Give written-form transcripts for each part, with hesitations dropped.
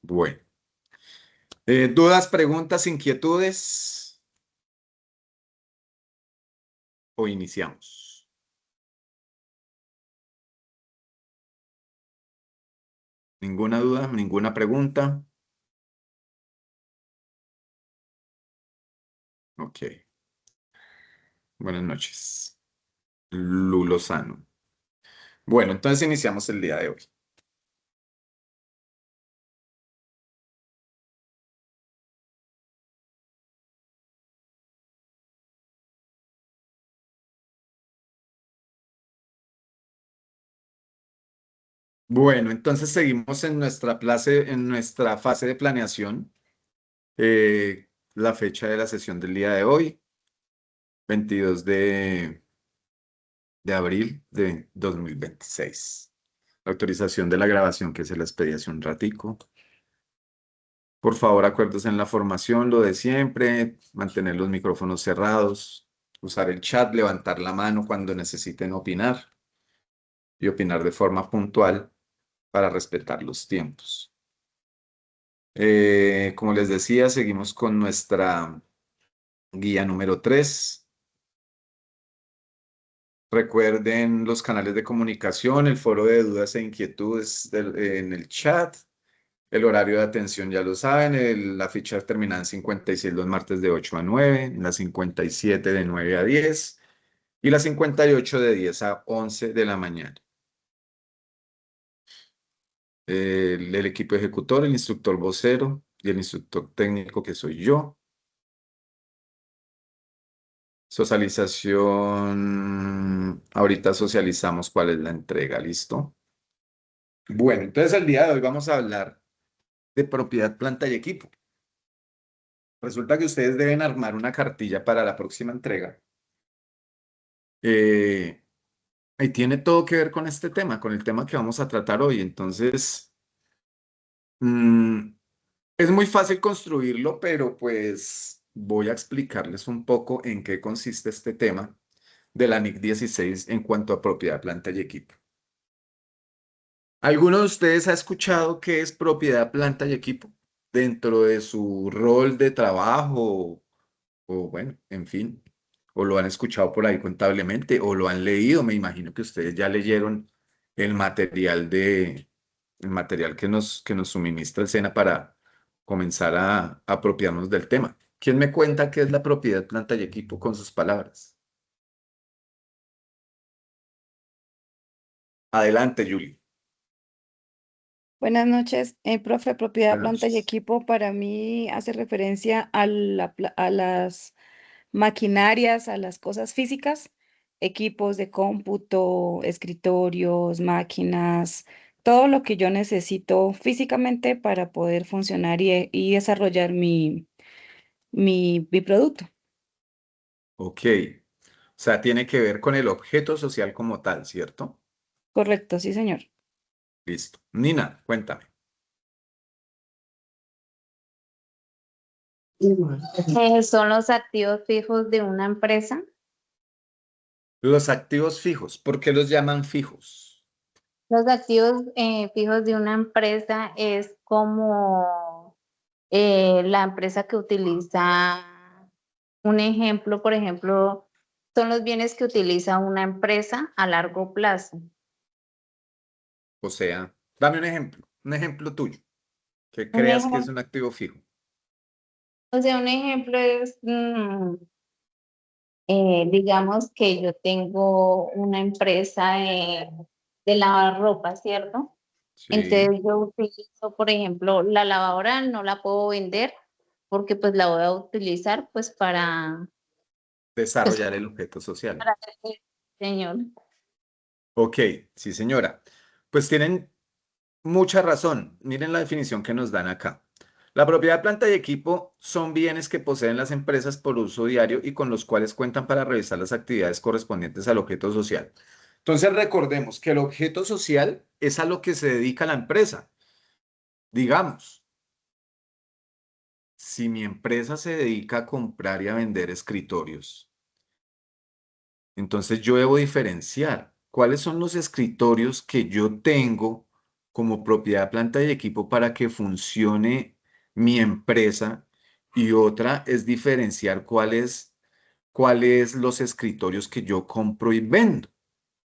Bueno. ¿Dudas, preguntas, inquietudes? ¿O iniciamos? ¿Ninguna duda? ¿Ninguna pregunta? Ok. Buenas noches. Lulosano. Bueno, entonces iniciamos el día de hoy. Bueno, entonces seguimos en nuestra fase de planeación. La fecha de la sesión del día de hoy, 22 de abril de 2026. La autorización de la grabación que se les pedí hace un ratico. Por favor, acuérdense en la formación, lo de siempre, mantener los micrófonos cerrados, usar el chat, levantar la mano cuando necesiten opinar y opinar de forma puntual para respetar los tiempos. Como les decía, seguimos con nuestra guía número 3. Recuerden los canales de comunicación, el foro de dudas e inquietudes en el chat. El horario de atención ya lo saben, la ficha terminada en 56 los martes de 8 a 9, la 57 de 9 a 10 y la 58 de 10 a 11 de la mañana. El equipo ejecutor, el instructor vocero y el instructor técnico que soy yo. Socialización, ahorita socializamos cuál es la entrega, ¿listo? Bueno, entonces el día de hoy vamos a hablar de propiedad, planta y equipo. Resulta que ustedes deben armar una cartilla para la próxima entrega. Y tiene todo que ver con este tema, con el tema que vamos a tratar hoy. Entonces, mm, es muy fácil construirlo, pero pues voy a explicarles un poco en qué consiste este tema de la NIC 16 en cuanto a propiedad, planta y equipo. ¿Alguno de ustedes ha escuchado qué es propiedad, planta y equipo dentro de su rol de trabajo o bueno, en fin, o lo han escuchado por ahí contablemente o lo han leído? Me imagino que ustedes ya leyeron el material el material que nos suministra el SENA para comenzar a apropiarnos del tema. ¿Quién me cuenta qué es la propiedad, planta y equipo con sus palabras? Adelante, Julie. Buenas noches, profe. Propiedad, Buenas planta y noches. equipo para mí hace referencia a las maquinarias, a las cosas físicas, equipos de cómputo, escritorios, máquinas, todo lo que yo necesito físicamente para poder funcionar y desarrollar mi producto. Ok. O sea, tiene que ver con el objeto social como tal, ¿cierto? Correcto, sí, señor. Listo. Nina, cuéntame. Son los activos fijos de una empresa. Los activos fijos, ¿por qué los llaman fijos? Los activos fijos de una empresa es como la empresa que utiliza un ejemplo, por ejemplo, son los bienes que utiliza una empresa a largo plazo. O sea, dame un ejemplo tuyo, que Un creas que es ejemplo, un activo fijo. o sea, un ejemplo es, digamos que yo tengo una empresa de lavar ropa, ¿cierto? Sí. Entonces yo utilizo, por ejemplo, la lavadora no la puedo vender porque pues la voy a utilizar pues pues, Desarrollar el objeto social. para el señor. Ok, sí, señora. Pues tienen mucha razón. Miren la definición que nos dan acá. La propiedad, planta y equipo son bienes que poseen las empresas por uso diario y con los cuales cuentan para realizar las actividades correspondientes al objeto social. Entonces recordemos que el objeto social es a lo que se dedica la empresa. Digamos, si mi empresa se dedica a comprar y a vender escritorios, entonces yo debo diferenciar cuáles son los escritorios que yo tengo como propiedad, planta y equipo para que funcione mi empresa y otra es diferenciar cuáles los escritorios que yo compro y vendo,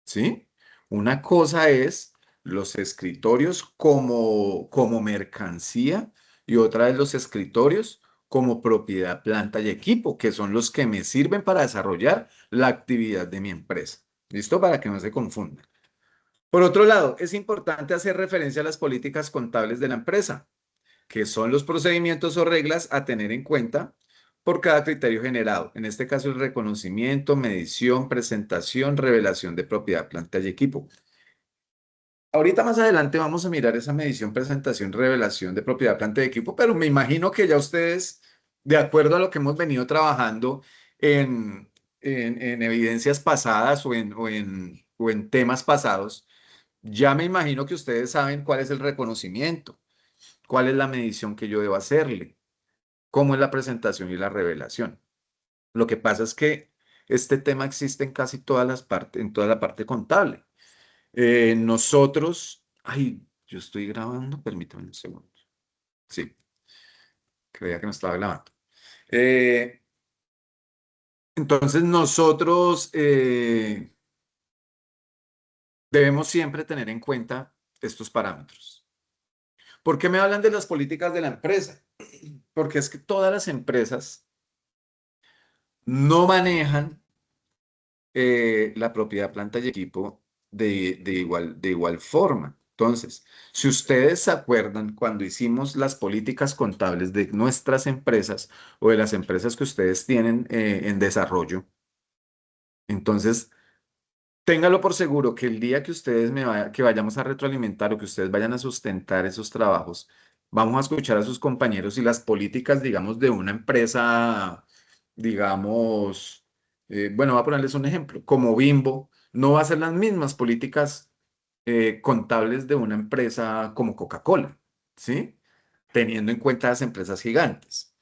¿sí? Una cosa es los escritorios como mercancía y otra es los escritorios como propiedad, planta y equipo, que son los que me sirven para desarrollar la actividad de mi empresa. ¿Listo? Para que no se confundan. Por otro lado, es importante hacer referencia a las políticas contables de la empresa, que son los procedimientos o reglas a tener en cuenta por cada criterio generado. En este caso, el reconocimiento, medición, presentación, revelación de propiedad, planta y equipo. Ahorita más adelante vamos a mirar esa medición, presentación, revelación de propiedad, planta y equipo, pero me imagino que ya ustedes, de acuerdo a lo que hemos venido trabajando en, en evidencias pasadas o en temas pasados, ya me imagino que ustedes saben cuál es el reconocimiento, cuál es la medición que yo debo hacerle, cómo es la presentación y la revelación. Lo que pasa es que este tema existe en casi todas las partes, en toda la parte contable. Ay, yo estoy grabando, permítame un segundo. Sí, creía que no estaba grabando. Eh, entonces nosotros debemos siempre tener en cuenta estos parámetros. ¿Por qué me hablan de las políticas de la empresa? Porque es que todas las empresas no manejan la propiedad, planta y equipo de igual forma. Entonces, si ustedes se acuerdan cuando hicimos las políticas contables de nuestras empresas o de las empresas que ustedes tienen en desarrollo, entonces téngalo por seguro que el día que que vayamos a retroalimentar o que ustedes vayan a sustentar esos trabajos, vamos a escuchar a sus compañeros y las políticas, digamos, de una empresa, digamos, bueno, voy a ponerles un ejemplo, como Bimbo, no va a ser las mismas políticas contables de una empresa como Coca-Cola, ¿sí? Teniendo en cuenta las empresas gigantes.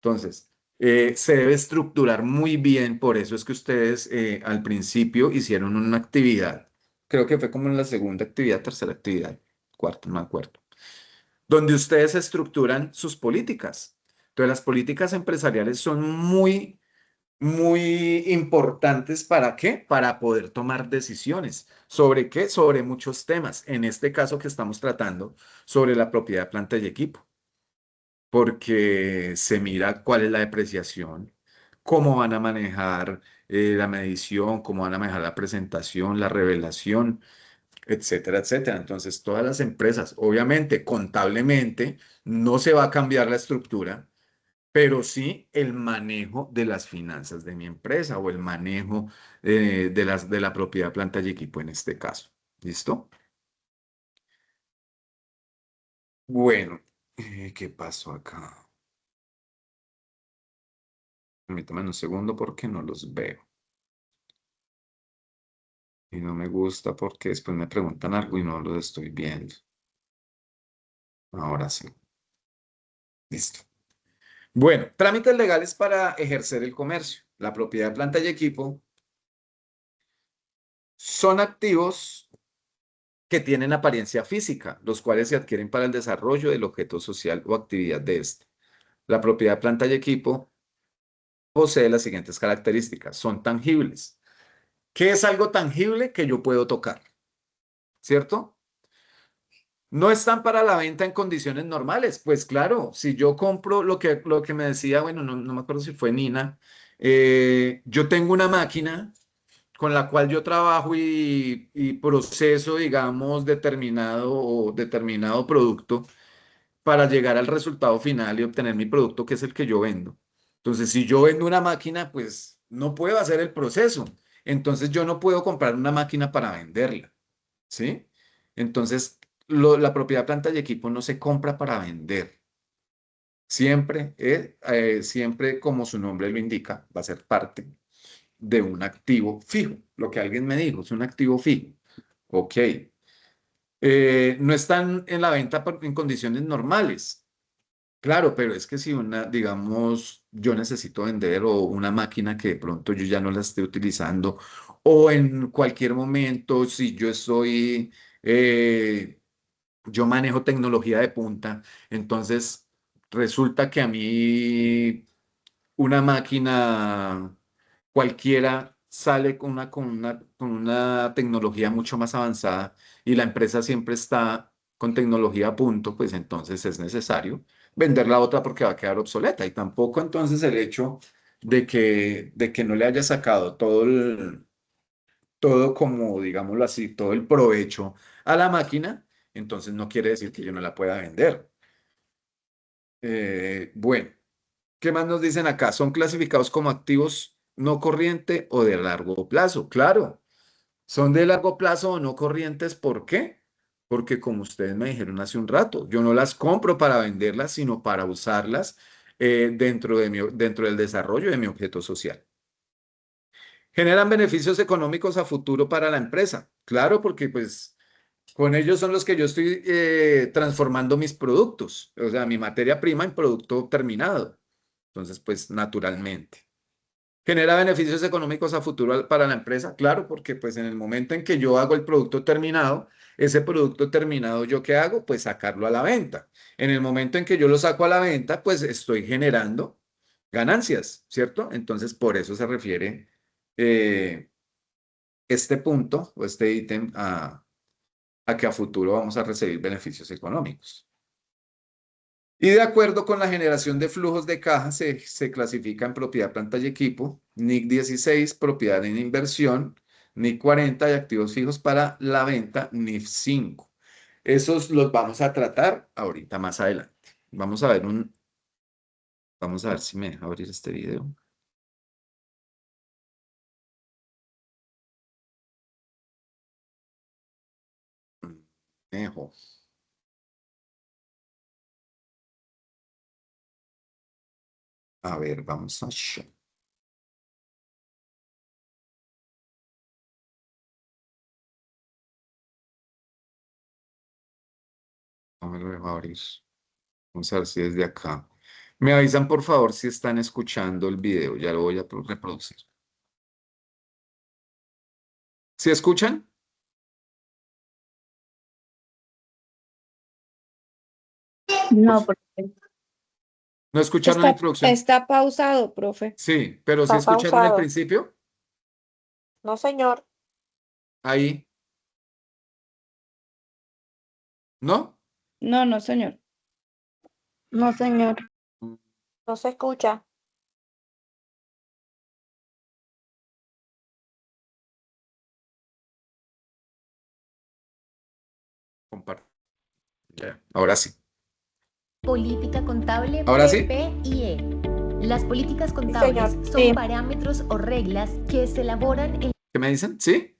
Entonces, se debe estructurar muy bien, por eso es que ustedes al principio hicieron una actividad, creo que fue como en la segunda actividad, tercera actividad, cuarta, no me acuerdo, donde ustedes estructuran sus políticas. Entonces, las políticas empresariales son muy, muy importantes. ¿Para qué? Para poder tomar decisiones. ¿Sobre qué? Sobre muchos temas. En este caso que estamos tratando, sobre la propiedad, planta y equipo, porque se mira cuál es la depreciación, cómo van a manejar la medición, cómo van a manejar la presentación, la revelación, etcétera, etcétera. Entonces, todas las empresas, obviamente, contablemente, no se va a cambiar la estructura, pero sí el manejo de las finanzas de mi empresa o el manejo de la propiedad, planta y equipo en este caso. ¿Listo? Bueno, ¿qué pasó acá? Permítame un segundo porque no los veo. Y no me gusta porque después me preguntan algo y no los estoy viendo. Ahora sí. Listo. Bueno, trámites legales para ejercer el comercio. La propiedad, planta y equipo son activos que tienen apariencia física, los cuales se adquieren para el desarrollo del objeto social o actividad de este. La propiedad, planta y equipo posee las siguientes características. Son tangibles. ¿Qué es algo tangible que yo puedo tocar? ¿Cierto? No están para la venta en condiciones normales. Pues claro, si yo compro lo que me decía, bueno, no me acuerdo si fue Nina, yo tengo una máquina con la cual yo trabajo y proceso, digamos, determinado producto para llegar al resultado final y obtener mi producto, que es el que yo vendo. Entonces, si yo vendo una máquina, pues no puedo hacer el proceso. Entonces, yo no puedo comprar una máquina para venderla. ¿Sí? Entonces, la propiedad, planta y equipo no se compra para vender. Siempre, como su nombre lo indica, va a ser parte de un activo fijo. Lo que alguien me dijo, es un activo fijo. Ok. No están en la venta en condiciones normales. Claro, pero es que si digamos, yo necesito vender o una máquina que de pronto yo ya no la esté utilizando, o en cualquier momento, si yo estoy yo manejo tecnología de punta, entonces resulta que a mí una máquina cualquiera sale con una tecnología mucho más avanzada y la empresa siempre está con tecnología a punto, pues entonces es necesario vender la otra porque va a quedar obsoleta. Y tampoco entonces el hecho de que no le haya sacado todo como, digámoslo así, todo el provecho a la máquina, entonces no quiere decir que yo no la pueda vender. Bueno. ¿Qué más nos dicen acá? ¿Son clasificados como activos no corriente o de largo plazo? Claro, son de largo plazo o no corrientes. ¿Por qué? Porque como ustedes me dijeron hace un rato, yo no las compro para venderlas, sino para usarlas dentro del desarrollo de mi objeto social. ¿Generan beneficios económicos a futuro para la empresa? Claro, porque pues con ellos son los que yo estoy transformando mis productos, o sea, mi materia prima en producto terminado. Entonces, pues naturalmente. ¿Genera beneficios económicos a futuro para la empresa? Claro, porque pues en el momento en que yo hago el producto terminado, ese producto terminado, ¿yo qué hago? Pues sacarlo a la venta. En el momento en que yo lo saco a la venta, pues estoy generando ganancias, ¿cierto? Entonces, por eso se refiere eh, este punto o este ítem a que a futuro vamos a recibir beneficios económicos. Y de acuerdo con la generación de flujos de caja, se clasifica en propiedad, planta y equipo, NIC 16, propiedad en inversión, NIC 40 y activos fijos para la venta, NIF 5. Esos los vamos a tratar ahorita más adelante. Vamos a ver si me deja abrir este video. Dejo. A ver, vamos a... No me lo dejo abrir. Vamos a ver si desde acá. Me avisan por favor si están escuchando el video. Ya lo voy a reproducir. ¿Sí escuchan? Por No, fa- porque ¿No escucharon la Está, introducción? está pausado, profe. Sí, pero ¿sí Está escucharon el pausado. principio? No, señor. Ahí, ¿no? No, no, señor. no, señor. No se escucha. Comparto. Ya, ahora sí. Política contable ¿Ahora sí? PPIE. Las políticas Sí, contables señor. son Sí. parámetros o reglas que se elaboran en ¿Qué me dicen? ¿Sí?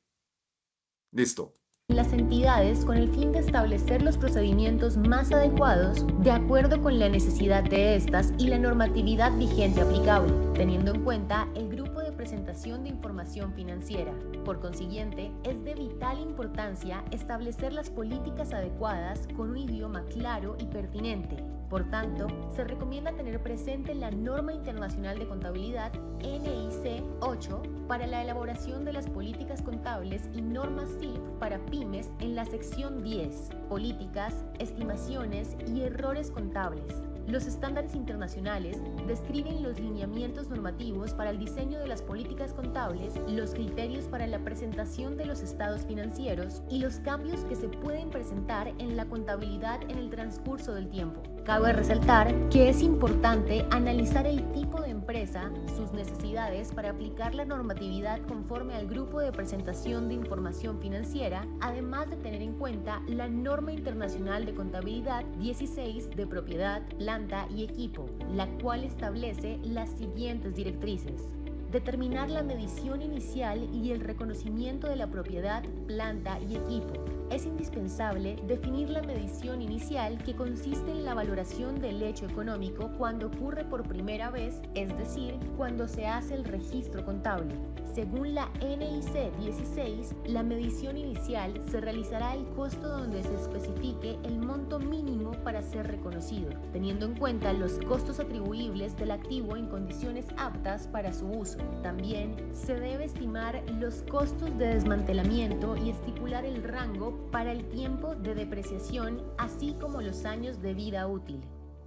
Listo. las entidades con el fin de establecer los procedimientos más adecuados de acuerdo con la necesidad de estas y la normatividad vigente aplicable, teniendo en cuenta el grupo de presentación de información financiera. Por consiguiente, es de vital importancia establecer las políticas adecuadas con un idioma claro y pertinente. Por tanto, se recomienda tener presente la norma internacional de contabilidad NIC 8 para la elaboración de las políticas contables y normas SIF para pymes en la sección 10, políticas, estimaciones y errores contables. Los estándares internacionales describen los lineamientos normativos para el diseño de las políticas contables, los criterios para la presentación de los estados financieros y los cambios que se pueden presentar en la contabilidad en el transcurso del tiempo. Cabe resaltar que es importante analizar el tipo de empresa, sus necesidades para aplicar la normatividad conforme al grupo de presentación de información financiera, además de tener en cuenta la norma internacional de contabilidad 16 de propiedad, planta y equipo, la cual establece las siguientes directrices. Determinar la medición inicial y el reconocimiento de la propiedad, planta y equipo. Es indispensable definir la medición inicial, que consiste en la valoración del hecho económico cuando ocurre por primera vez, es decir, cuando se hace el registro contable. Según la NIC 16, la medición inicial se realizará el costo donde se especifique el monto mínimo para ser reconocido, teniendo en cuenta los costos atribuibles del activo en condiciones aptas para su uso. También se debe estimar los costos de desmantelamiento y estipular el rango para el tiempo de depreciación, así como los años de vida útil.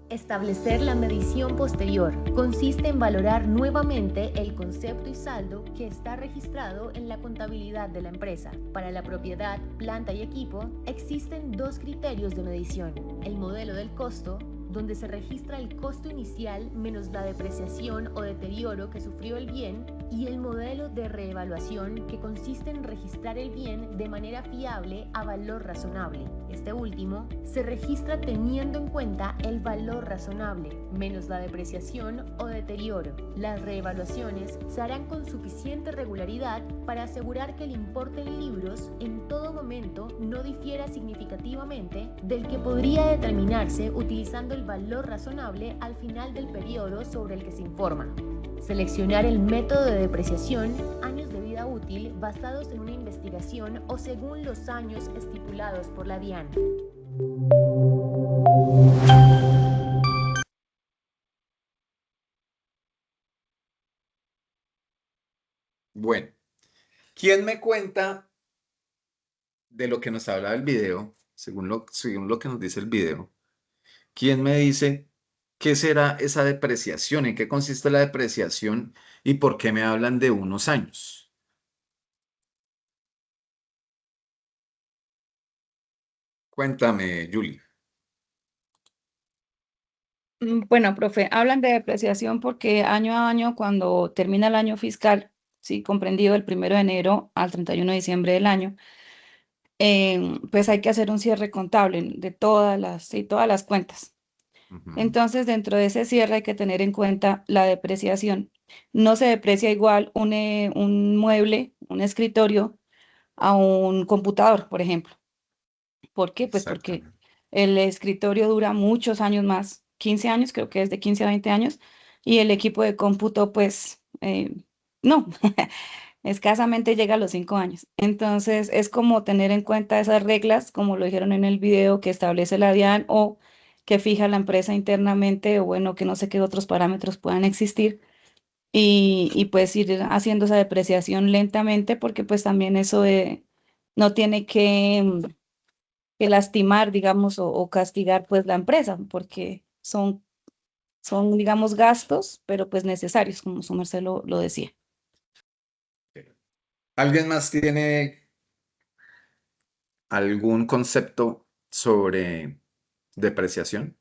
Establecer la medición posterior consiste en valorar nuevamente el concepto y saldo que está registrado en la contabilidad de la empresa. Para la propiedad, planta y equipo, existen dos criterios de medición: el modelo del costo, donde se registra el costo inicial menos la depreciación o deterioro que sufrió el bien, y el modelo de reevaluación, que consiste en registrar el bien de manera fiable a valor razonable. Este último se registra teniendo en cuenta el valor razonable menos la depreciación o deterioro. Las reevaluaciones se harán con suficiente regularidad para asegurar que el importe en libros en todo momento no difiera significativamente del que podría determinarse utilizando el valor razonable al final del periodo sobre el que se informa. Seleccionar el método de depreciación, años de vida útil basados en una investigación o según los años estipulados por la DIAN. Bueno, ¿quién me cuenta de lo que nos habla el video, según lo que nos dice el video? ¿Quién me dice qué será esa depreciación? ¿En qué consiste la depreciación y por qué me hablan de unos años? Cuéntame, Julie. Bueno, profe, hablan de depreciación porque año a año, cuando termina el año fiscal, sí, comprendido el 1 de enero al 31 de diciembre del año, pues hay que hacer un cierre contable de todas las cuentas. Ujú. Entonces, dentro de ese cierre hay que tener en cuenta la depreciación. No se deprecia igual un mueble, un escritorio, a un computador, por ejemplo. ¿Por qué? Pues porque Exactamente. el escritorio dura muchos años más, 15 años, creo que es de 15 a 20 años, y el equipo de cómputo, pues, no, escasamente llega a los 5 años. Entonces, es como tener en cuenta esas reglas, como lo dijeron en el video, que establece la DIAN o que fija la empresa internamente, o bueno, que no sé qué otros parámetros puedan existir, y pues ir haciendo esa depreciación lentamente, porque pues también eso no tiene que lastimar, digamos, o castigar pues la empresa, porque son, digamos, gastos, pero pues necesarios, como su merced lo decía. ¿Alguien más tiene algún concepto sobre depreciación?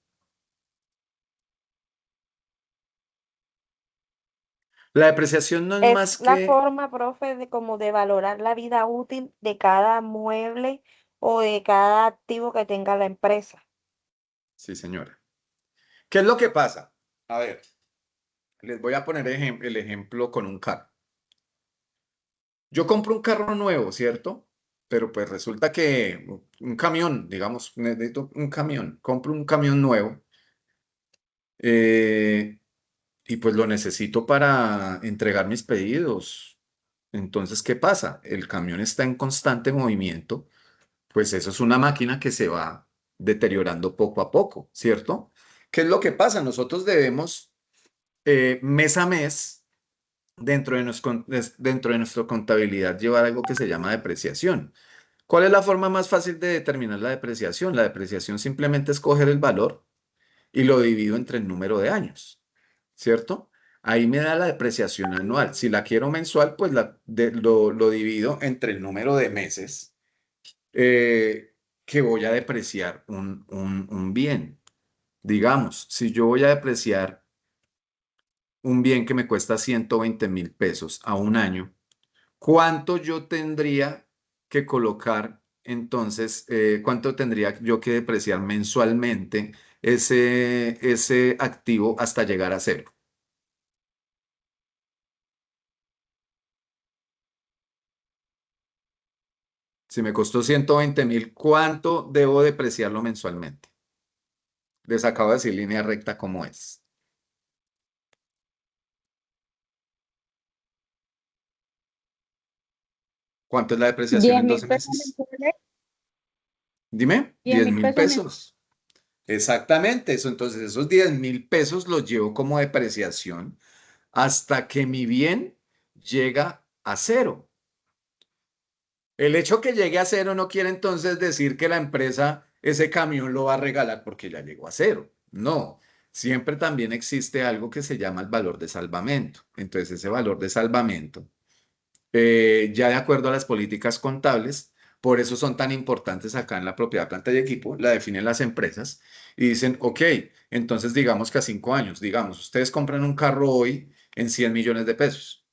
La depreciación no es Es más la que... forma, profe, de como de valorar la vida útil de cada mueble o de cada activo que tenga la empresa. Sí, señora. ¿Qué es lo que pasa? A ver, les voy a poner el ejemplo con un carro. Yo compro un carro nuevo, ¿cierto? Pero pues resulta que un camión, digamos, necesito un camión, compro un camión nuevo eh, y pues lo necesito para entregar mis pedidos. Entonces, ¿qué pasa? El camión está en constante movimiento, pues eso es una máquina que se va deteriorando poco a poco, ¿cierto? ¿Qué es lo que pasa? Nosotros debemos mes a mes, dentro de nuestra contabilidad, llevar algo que se llama depreciación. ¿Cuál es la forma más fácil de determinar la depreciación? La depreciación simplemente es coger el valor y lo divido entre el número de años, ¿cierto? Ahí me da la depreciación anual. Si la quiero mensual, pues lo divido entre el número de meses que voy a depreciar un bien. Digamos, si yo voy a depreciar un bien que me cuesta 120.000 pesos a un año, ¿cuánto yo tendría que colocar entonces, cuánto tendría yo que depreciar mensualmente ese activo hasta llegar a cero? Si me costó 120.000, ¿cuánto debo depreciarlo mensualmente? Les acabo de decir línea recta como es. ¿Cuánto es la depreciación 10 en mil 12 pesos meses? mensuales, Dime, 10 10 mil mil pesos pesos. Exactamente, eso. Entonces, esos 10.000 pesos los llevo como depreciación hasta que mi bien llega a cero. El hecho que llegue a cero no quiere entonces decir que la empresa ese camión lo va a regalar porque ya llegó a cero. No, siempre también existe algo que se llama el valor de salvamento. Entonces, ese valor de salvamento, ya de acuerdo a las políticas contables, por eso son tan importantes acá en la propiedad, planta y equipo, la definen las empresas y dicen, ok, entonces digamos que a 5 años, digamos, ustedes compran un carro hoy en 100 millones de pesos,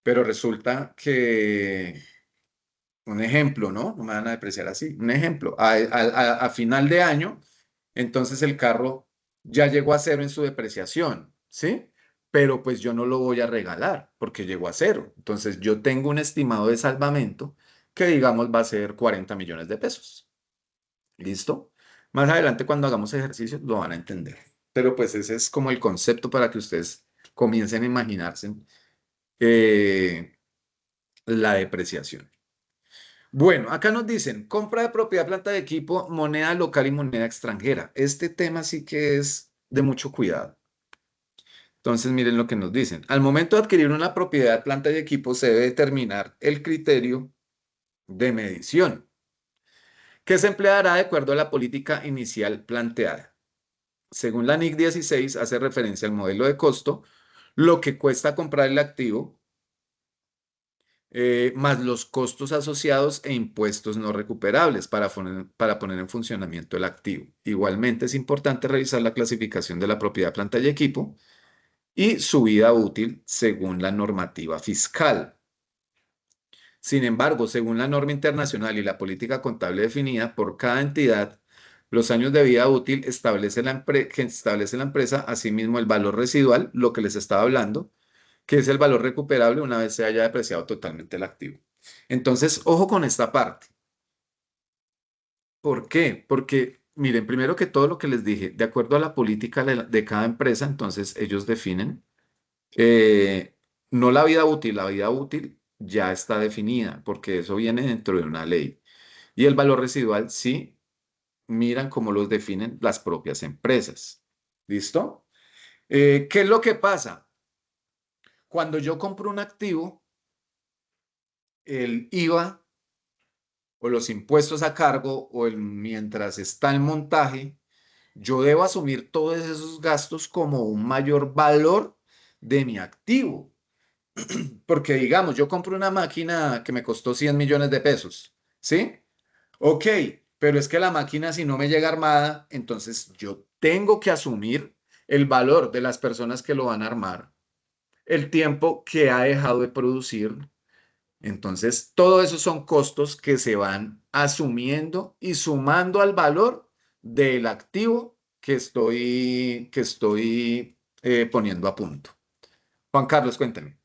pero resulta que un ejemplo, ¿no? No me van a depreciar así. Un ejemplo, a final de año, entonces el carro ya llegó a cero en su depreciación, ¿sí? Pero pues yo no lo voy a regalar porque llegó a cero. Entonces yo tengo un estimado de salvamento que digamos va a ser 40 millones de pesos. ¿Listo? Más adelante cuando hagamos ejercicios lo van a entender. Pero pues ese es como el concepto para que ustedes comiencen a imaginarse eh, la depreciación. Bueno, acá nos dicen, compra de propiedad, planta de equipo, moneda local y moneda extranjera. Este tema sí que es de mucho cuidado. Entonces, miren lo que nos dicen. Al momento de adquirir una propiedad, planta y equipo, se debe determinar el criterio de medición, que se empleará de acuerdo a la política inicial planteada. Según la NIC 16, hace referencia al modelo de costo, lo que cuesta comprar el activo más los costos asociados e impuestos no recuperables para poner en funcionamiento el activo. Igualmente es importante revisar la clasificación de la propiedad, planta y equipo y su vida útil según la normativa fiscal. Sin embargo, según la norma internacional y la política contable definida por cada entidad, los años de vida útil que establece la empresa, asimismo el valor residual, lo que les estaba hablando, que es el valor recuperable una vez se haya depreciado totalmente el activo. Entonces, ojo con esta parte. ¿Por qué? Porque, miren, primero que todo lo que les dije, de acuerdo a la política de cada empresa, entonces ellos definen, eh, no la vida útil ya está definida, porque eso viene dentro de una ley. Y el valor residual sí, miran cómo los definen las propias empresas. ¿Listo? ¿Qué es lo que pasa? Cuando yo compro un activo, el IVA o los impuestos a cargo mientras está el montaje, yo debo asumir todos esos gastos como un mayor valor de mi activo. Porque digamos, yo compro una máquina que me costó 100 millones de pesos, ¿sí? Ok, pero es que la máquina si no me llega armada, entonces yo tengo que asumir el valor de las personas que lo van a armar, el tiempo que ha dejado de producir. Entonces, todo eso son costos que se van asumiendo y sumando al valor del activo que estoy poniendo a punto. Juan Carlos, cuéntame.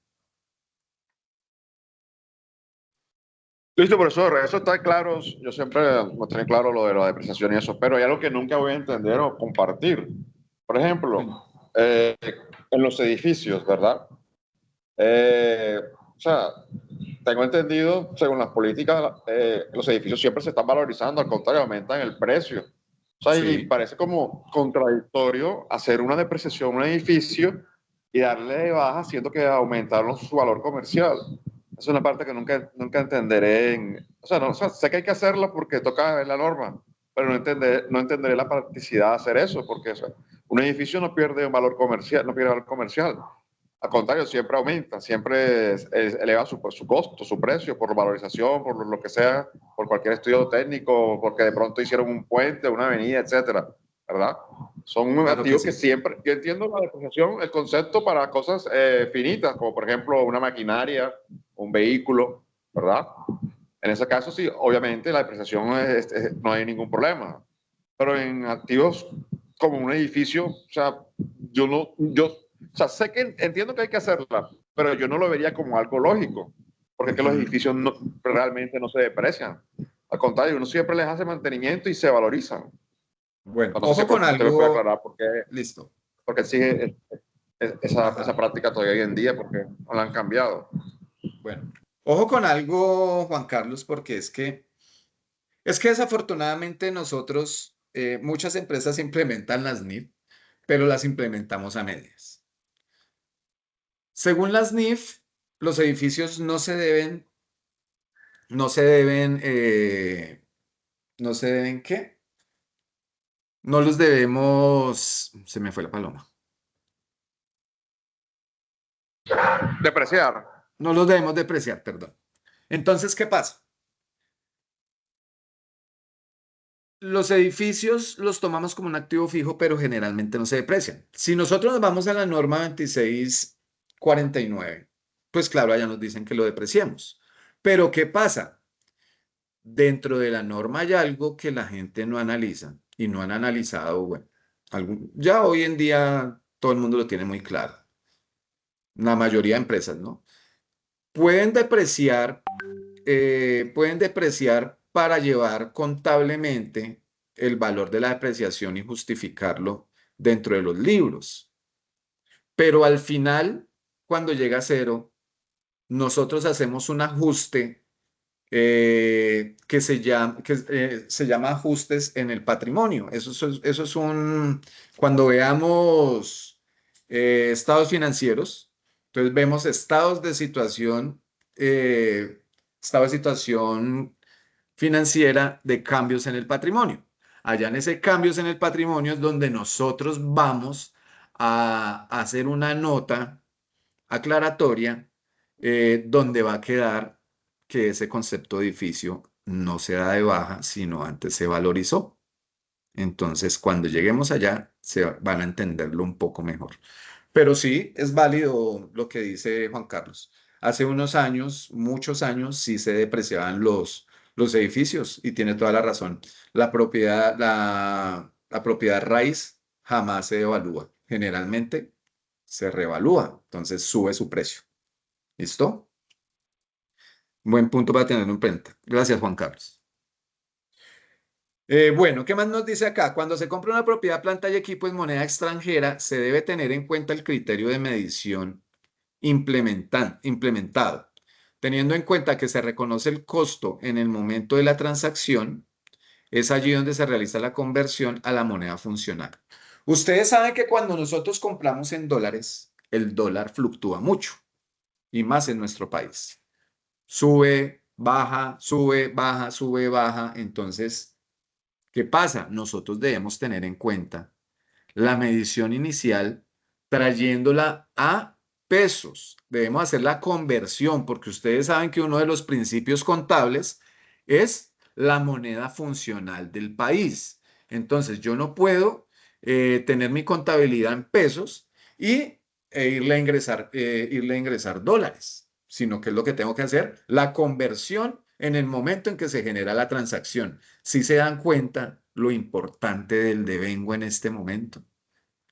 Listo, profesor, eso está claro. Yo siempre no tengo claro lo de la depreciación y eso, pero hay algo que nunca voy a entender o compartir. Por ejemplo, en los edificios, ¿verdad? O sea, tengo entendido, según las políticas, los edificios siempre se están valorizando, al contrario, aumentan el precio. O sea, y Sí, parece como contradictorio hacer una depreciación a un edificio y darle de baja, siendo que aumentaron su valor comercial. Es una parte que nunca entenderé. O sea, sé que hay que hacerla porque toca ver la norma, pero no entenderé la practicidad de hacer eso, porque o sea, un edificio no pierde un valor comercial, no pierde valor comercial. Al contrario, siempre aumenta, siempre eleva su costo, su precio, por valorización, por lo que sea, por cualquier estudio técnico, porque de pronto hicieron un puente, una avenida, etcétera, ¿verdad? Son claro que activos que sí. siempre, yo entiendo la depreciación, el concepto para cosas finitas, como por ejemplo una maquinaria, un vehículo, ¿verdad? En ese caso, sí, obviamente la depreciación no hay ningún problema, pero en activos como un edificio, o sea, o sea, sé que entiendo que hay que hacerla, pero yo no lo vería como algo lógico, porque es que los edificios realmente no se deprecian. Al contrario, uno siempre les hace mantenimiento y se valorizan. Bueno, No sé si ojo con usted me puede algo, aclarar listo. por qué sigue esa Ajá. práctica todavía hoy en día, porque no la han cambiado. Bueno, ojo con algo, Juan Carlos, porque es que desafortunadamente nosotros, muchas empresas implementan las NIF, pero las implementamos a medias. Según las NIF, los edificios no se deben no se deben, ¿no se deben qué? No los debemos, se me fue la paloma. Depreciar. No los debemos depreciar, perdón. Entonces, ¿qué pasa? Los edificios los tomamos como un activo fijo, pero generalmente no se deprecian. Si nosotros nos vamos a la norma 2649, pues claro, allá nos dicen que lo depreciemos. Pero ¿qué pasa? Dentro de la norma hay algo que la gente no analiza y no han analizado, bueno, ya hoy en día todo el mundo lo tiene muy claro. La mayoría de empresas, ¿no? Pueden depreciar para llevar contablemente el valor de la depreciación y justificarlo dentro de los libros. Pero al final, cuando llega a cero, nosotros hacemos un ajuste que se llama ajustes en el patrimonio. Eso es cuando veamos estados financieros, entonces vemos eh, estado de situación financiera de cambios en el patrimonio. Allá en ese cambios en el patrimonio es donde nosotros vamos a hacer una nota aclaratoria donde va a quedar que ese concepto de edificio no se da de baja, sino antes se valorizó. Entonces, cuando lleguemos allá, se van a entenderlo un poco mejor. Pero sí, es válido lo que dice Juan Carlos. Hace unos años, muchos años, sí se depreciaban los edificios y tiene toda la razón. La propiedad raíz jamás se devalúa. Generalmente se revalúa, entonces sube su precio. ¿Listo? Buen punto para tenerlo en cuenta. Gracias, Juan Carlos. Bueno, ¿qué más nos dice acá? Cuando se compra una propiedad, planta y equipo en moneda extranjera, se debe tener en cuenta el criterio de medición implementado, teniendo en cuenta que se reconoce el costo en el momento de la transacción, es allí donde se realiza la conversión a la moneda funcional. Ustedes saben que cuando nosotros compramos en dólares, el dólar fluctúa mucho, y más en nuestro país. Sube, baja, sube, baja, sube, baja. Entonces, ¿qué pasa? Nosotros debemos tener en cuenta la medición inicial trayéndola a pesos. Debemos hacer la conversión porque ustedes saben que uno de los principios contables es la moneda funcional del país. Entonces, yo no puedo tener mi contabilidad en pesos irle a ingresar dólares, sino que es lo que tengo que hacer, la conversión en el momento en que se genera la transacción. Si se dan cuenta lo importante del devengo en este momento.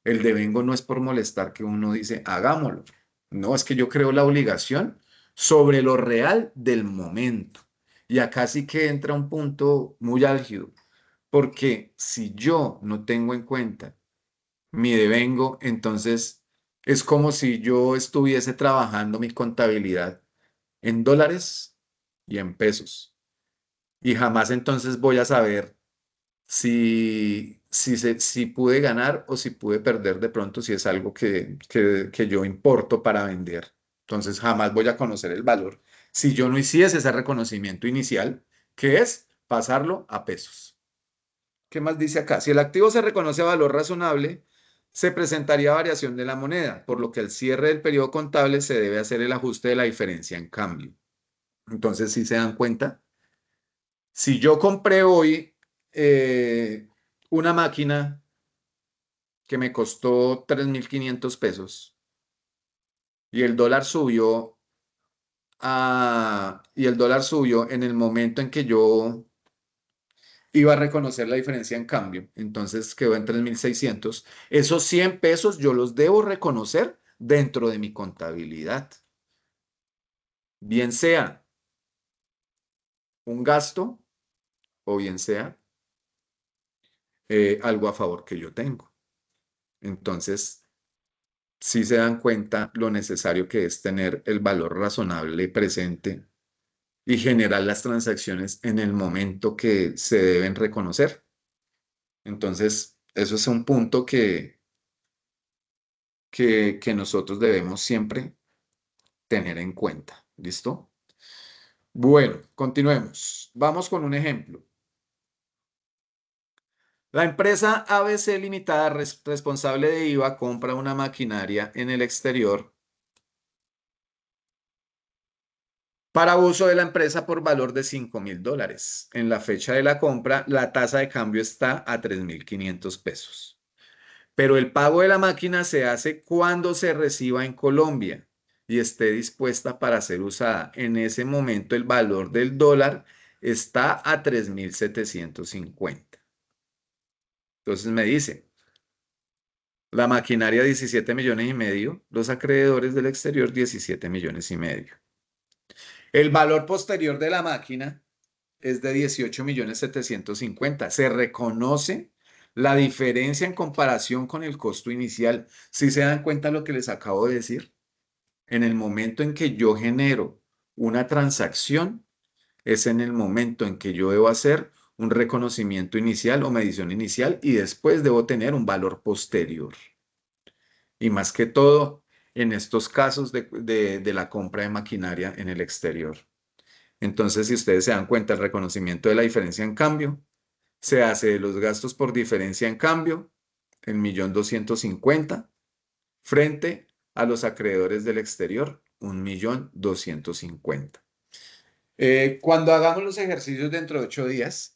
El devengo no es por molestar que uno dice, hagámoslo. No, es que yo creo la obligación sobre lo real del momento. Y acá sí que entra un punto muy álgido, porque si yo no tengo en cuenta mi devengo, entonces es como si yo estuviese trabajando mi contabilidad en dólares y en pesos. Y jamás entonces voy a saber si pude ganar o si pude perder de pronto, si es algo que yo importo para vender. Entonces jamás voy a conocer el valor si yo no hiciese ese reconocimiento inicial, que es pasarlo a pesos. ¿Qué más dice acá? Si el activo se reconoce a valor razonable, se presentaría variación de la moneda, por lo que al cierre del periodo contable se debe hacer el ajuste de la diferencia en cambio. Entonces, si se dan cuenta, si yo compré hoy una máquina que me costó 3.500 pesos y el dólar subió en el momento en que yo iba a reconocer la diferencia en cambio, entonces quedó en 3.600. Esos 100 pesos yo los debo reconocer dentro de mi contabilidad, bien sea un gasto o bien sea algo a favor que yo tengo. Entonces, si se dan cuenta lo necesario que es tener el valor razonable presente y generar las transacciones en el momento que se deben reconocer. Entonces, eso es un punto que nosotros debemos siempre tener en cuenta. ¿Listo? Bueno, continuemos. Vamos con un ejemplo. La empresa ABC Limitada, responsable de IVA, compra una maquinaria en el exterior para uso de la empresa por valor de $5.000. En la fecha de la compra, la tasa de cambio está a 3.500 pesos. Pero el pago de la máquina se hace cuando se reciba en Colombia y esté dispuesta para ser usada. En ese momento, el valor del dólar está a 3.750. Entonces me dice, la maquinaria 17,5 millones, los acreedores del exterior 17,5 millones. El valor posterior de la máquina es de 18,750,000. Se reconoce la diferencia en comparación con el costo inicial. Si se dan cuenta lo que les acabo de decir, en el momento en que yo genero una transacción, es en el momento en que yo debo hacer un reconocimiento inicial o medición inicial y después debo tener un valor posterior. Y más que todo en estos casos de la compra de maquinaria en el exterior. Entonces, si ustedes se dan cuenta, el reconocimiento de la diferencia en cambio se hace de los gastos por diferencia en cambio, el 1.250.000, frente a los acreedores del exterior, 1.250.000. Cuando hagamos los ejercicios dentro de 8 días,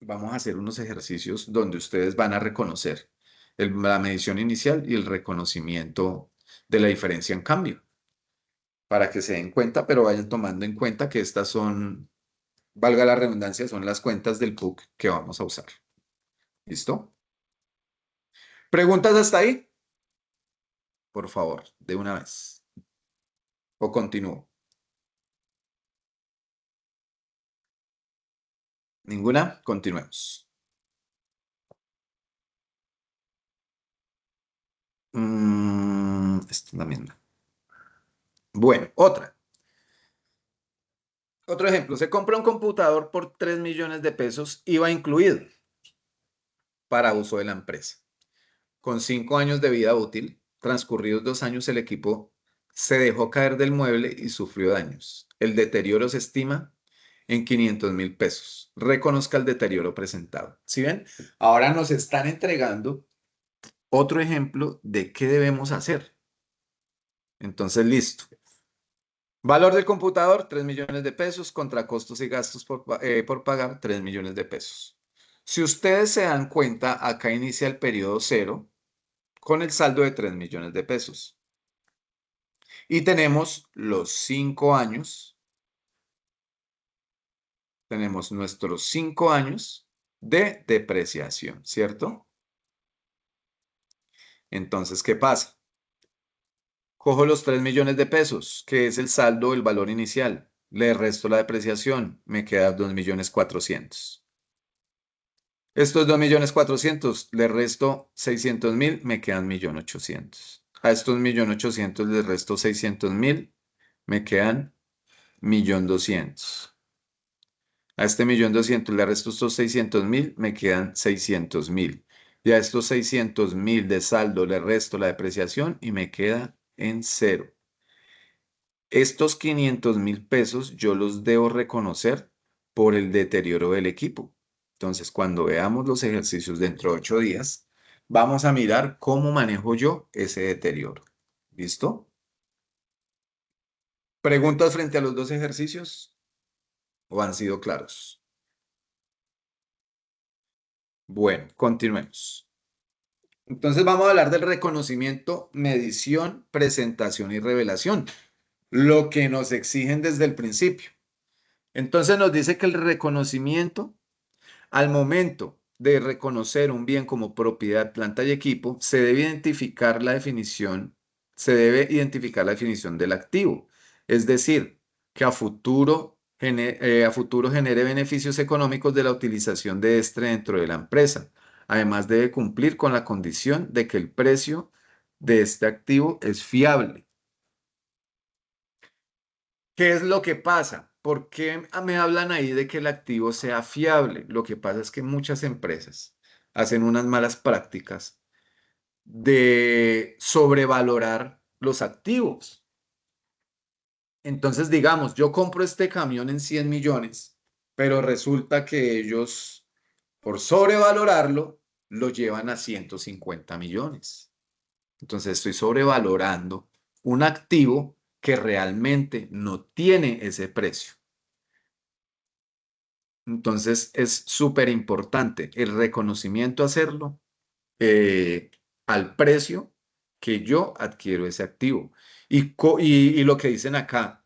vamos a hacer unos ejercicios donde ustedes van a reconocer la medición inicial y el reconocimiento de la diferencia en cambio, para que se den cuenta, pero vayan tomando en cuenta que estas son, valga la redundancia, son las cuentas del PUC que vamos a usar. ¿Listo? ¿Preguntas hasta ahí? Por favor, de una vez. ¿O continúo? ¿Ninguna? Continuemos. Esta es la misma. Bueno, otra. Otro ejemplo. Se compra un computador por 3 millones de pesos, IVA incluido, para uso de la empresa. Con 5 años de vida útil, transcurridos 2 años, el equipo se dejó caer del mueble y sufrió daños. El deterioro se estima en 500.000 pesos. Reconozca el deterioro presentado. ¿Sí ven? Ahora nos están entregando otro ejemplo de qué debemos hacer. Entonces, listo. Valor del computador, 3 millones de pesos, contra costos y gastos por pagar, 3 millones de pesos. Si ustedes se dan cuenta, acá inicia el periodo 0 con el saldo de 3 millones de pesos. Y tenemos los 5 años. Tenemos nuestros 5 años de depreciación, ¿cierto? Entonces, ¿qué pasa? Cojo los 3 millones de pesos, que es el saldo, el valor inicial. Le resto la depreciación, me queda 2.400.000. Estos 2.400.000, le resto 600.000, me quedan 1.800.000. A estos 1.800.000 le resto 600.000, me quedan 1.200.000. A este 1.200.000 le resto estos 600.000, me quedan 600.000. Y a estos 600.000 de saldo le resto la depreciación y me queda en 0. Estos 500.000 pesos yo los debo reconocer por el deterioro del equipo. Entonces, cuando veamos los ejercicios dentro de 8 días, vamos a mirar cómo manejo yo ese deterioro. ¿Listo? ¿Preguntas frente a los dos ejercicios? ¿O han sido claros? Bueno, continuemos. Entonces vamos a hablar del reconocimiento, medición, presentación y revelación, lo que nos exigen desde el principio. Entonces nos dice que el reconocimiento, al momento de reconocer un bien como propiedad, planta y equipo, se debe identificar la definición del activo. Es decir, que a futuro genere beneficios económicos de la utilización de este dentro de la empresa. Además, debe cumplir con la condición de que el precio de este activo es fiable. ¿Qué es lo que pasa? ¿Por qué me hablan ahí de que el activo sea fiable? Lo que pasa es que muchas empresas hacen unas malas prácticas de sobrevalorar los activos. Entonces, digamos, yo compro este camión en 100 millones, pero resulta que ellos, por sobrevalorarlo, lo llevan a 150 millones. Entonces, estoy sobrevalorando un activo que realmente no tiene ese precio. Entonces, es súper importante el reconocimiento, hacerlo al precio que yo adquiero ese activo. Y lo que dicen acá,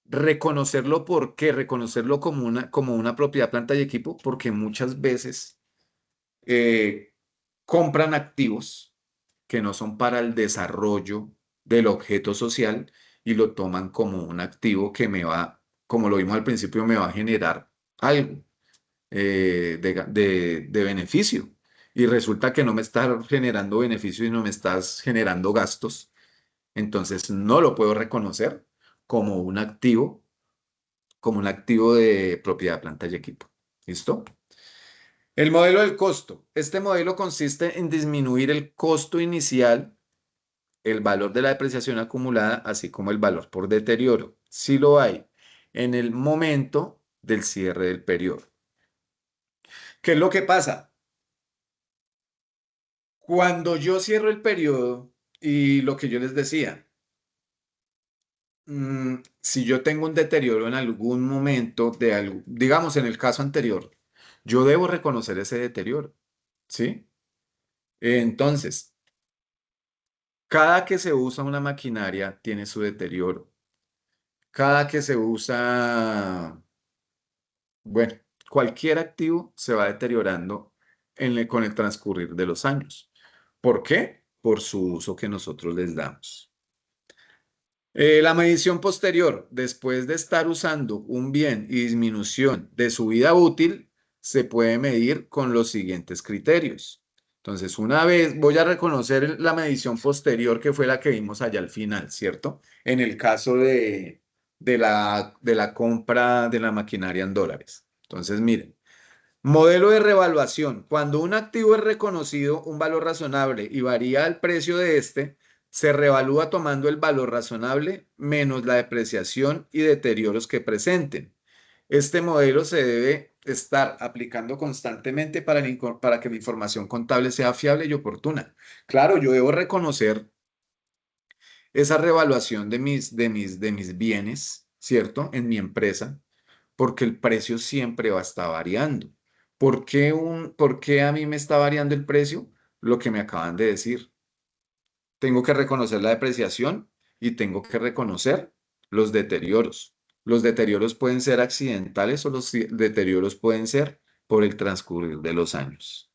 reconocerlo, ¿por qué? Reconocerlo como una propiedad, planta y equipo, porque muchas veces eh, compran activos que no son para el desarrollo del objeto social y lo toman como un activo que me va, como lo vimos al principio, me va a generar algo de beneficio. Y resulta que no me estás generando beneficio y no me estás generando gastos. Entonces no lo puedo reconocer como como un activo de propiedad, planta y equipo. ¿Listo? El modelo del costo. Este modelo consiste en disminuir el costo inicial, el valor de la depreciación acumulada, así como el valor por deterioro, si lo hay, en el momento del cierre del periodo. ¿Qué es lo que pasa? Cuando yo cierro el periodo y lo que yo les decía, si yo tengo un deterioro en algún momento de algo, digamos en el caso anterior, yo debo reconocer ese deterioro, ¿sí? Entonces, cada que se usa una maquinaria tiene su deterioro. Cada que se usa, bueno, cualquier activo se va deteriorando con el transcurrir de los años. ¿Por qué? Por su uso que nosotros les damos. La medición posterior, después de estar usando un bien y disminución de su vida útil, se puede medir con los siguientes criterios. Entonces, una vez voy a reconocer la medición posterior, que fue la que vimos allá al final, ¿cierto? En el caso de la compra de la maquinaria en dólares. Entonces, miren, modelo de revaluación. Cuando un activo es reconocido un valor razonable y varía el precio de este, se revalúa tomando el valor razonable menos la depreciación y deterioros que presenten. Este modelo se debe estar aplicando constantemente para que la información contable sea fiable y oportuna. Claro, yo debo reconocer esa revaluación de mis bienes, ¿cierto? En mi empresa, porque el precio siempre va a estar variando. ¿Por qué a mí me está variando el precio? Lo que me acaban de decir. Tengo que reconocer la depreciación y tengo que reconocer los deterioros. Los deterioros pueden ser accidentales o los deterioros pueden ser por el transcurrir de los años.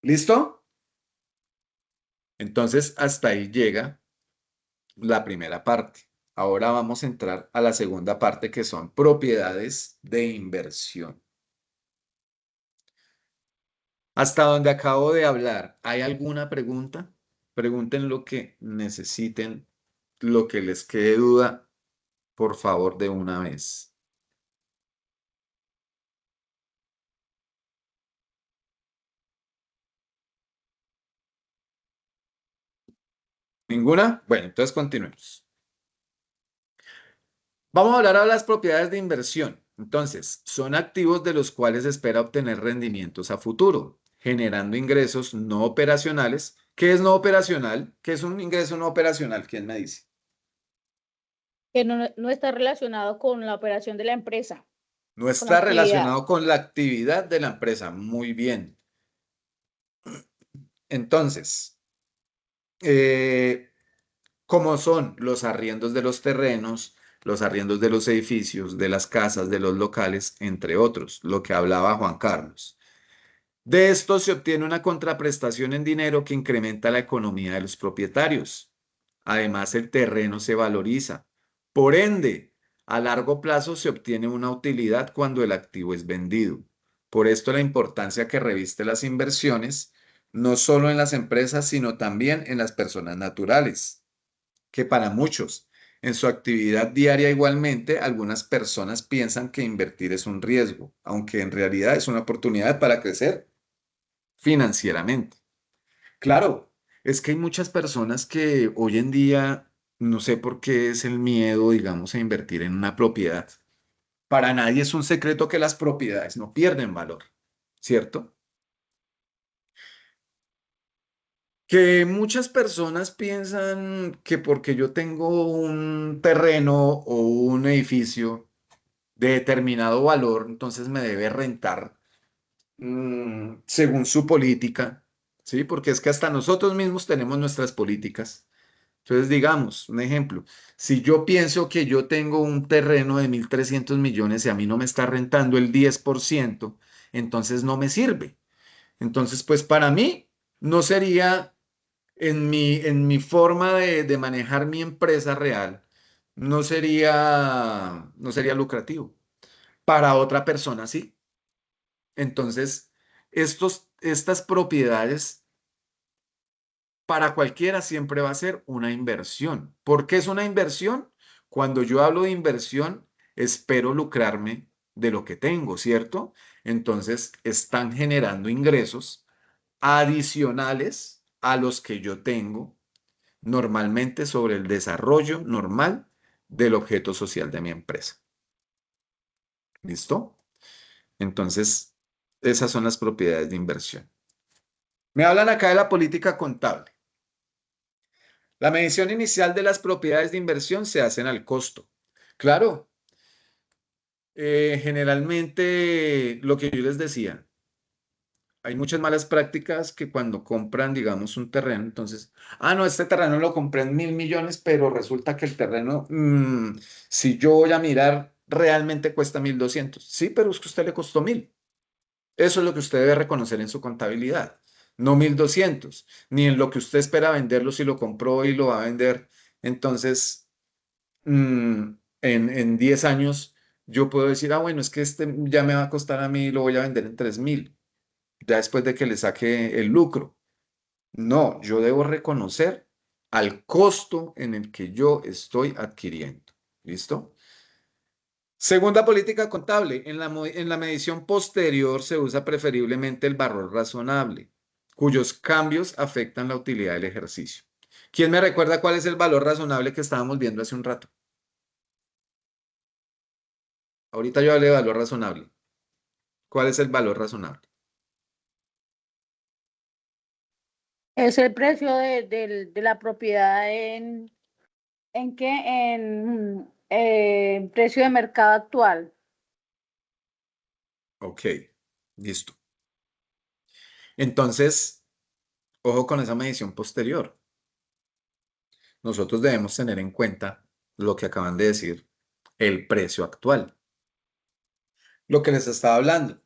¿Listo? Entonces, hasta ahí llega la primera parte. Ahora vamos a entrar a la segunda parte, que son propiedades de inversión. Hasta donde acabo de hablar, ¿hay alguna pregunta? Pregunten lo que necesiten, lo que les quede duda, por favor, de una vez. ¿Ninguna? Bueno, entonces continuemos. Vamos a hablar ahora de las propiedades de inversión. Entonces, son activos de los cuales se espera obtener rendimientos a futuro, generando ingresos no operacionales. ¿Qué es no operacional? ¿Qué es un ingreso no operacional? ¿Quién me dice? Que no está relacionado con la operación de la empresa, No con la está actividad. relacionado con la actividad de la empresa. Muy bien. Entonces, como son los arriendos de los terrenos, los arriendos de los edificios, de las casas, de los locales, entre otros, lo que hablaba Juan Carlos. De esto se obtiene una contraprestación en dinero que incrementa la economía de los propietarios. Además, el terreno se valoriza. Por ende, a largo plazo se obtiene una utilidad cuando el activo es vendido. Por esto la importancia que reviste las inversiones, no solo en las empresas, sino también en las personas naturales, que para muchos, en su actividad diaria igualmente, algunas personas piensan que invertir es un riesgo, aunque en realidad es una oportunidad para crecer financieramente. Claro, Es que hay muchas personas que hoy en día, no sé por qué es el miedo, digamos, a invertir en una propiedad. Para nadie es un secreto que las propiedades no pierden valor, ¿cierto? Que muchas personas piensan que porque yo tengo un terreno o un edificio de determinado valor, entonces me debe rentar según su política, ¿sí? Porque es que hasta nosotros mismos tenemos nuestras políticas. Entonces, digamos, un ejemplo, si yo pienso que yo tengo un terreno de 1.300 millones y a mí no me está rentando el 10%, entonces no me sirve. Entonces, pues para mí no sería en mi forma de manejar mi empresa real, no sería lucrativo. Para otra persona sí. Entonces, estas propiedades para cualquiera siempre va a ser una inversión. ¿Por qué es una inversión? Cuando yo hablo de inversión, espero lucrarme de lo que tengo, ¿cierto? Entonces, están generando ingresos adicionales a los que yo tengo normalmente sobre el desarrollo normal del objeto social de mi empresa. ¿Listo? Entonces, esas son las propiedades de inversión. Me hablan acá de la política contable. La medición inicial de las propiedades de inversión se hacen al costo. Claro, generalmente lo que yo les decía, hay muchas malas prácticas que cuando compran, digamos, un terreno, entonces, no, este terreno lo compré en 1.000 millones, pero resulta que el terreno, si yo voy a mirar, realmente cuesta 1.200. Sí, pero es que a usted le costó 1.000. Eso es lo que usted debe reconocer en su contabilidad, no 1.200, ni en lo que usted espera venderlo si lo compró y lo va a vender. Entonces, en 10 años, yo puedo decir, bueno, es que este ya me va a costar a mí, lo voy a vender en 3.000, ya después de que le saque el lucro. No, yo debo reconocer al costo en el que yo estoy adquiriendo. ¿Listo? Segunda política contable. En la medición posterior se usa preferiblemente el valor razonable, cuyos cambios afectan la utilidad del ejercicio. ¿Quién me recuerda cuál es el valor razonable que estábamos viendo hace un rato? Ahorita yo hablé de valor razonable. ¿Cuál es el valor razonable? Es el precio de la propiedad ¿en qué? En precio de mercado actual. Ok, listo. Entonces, ojo con esa medición posterior. Nosotros debemos tener en cuenta lo que acaban de decir, el precio actual. Lo que les estaba hablando.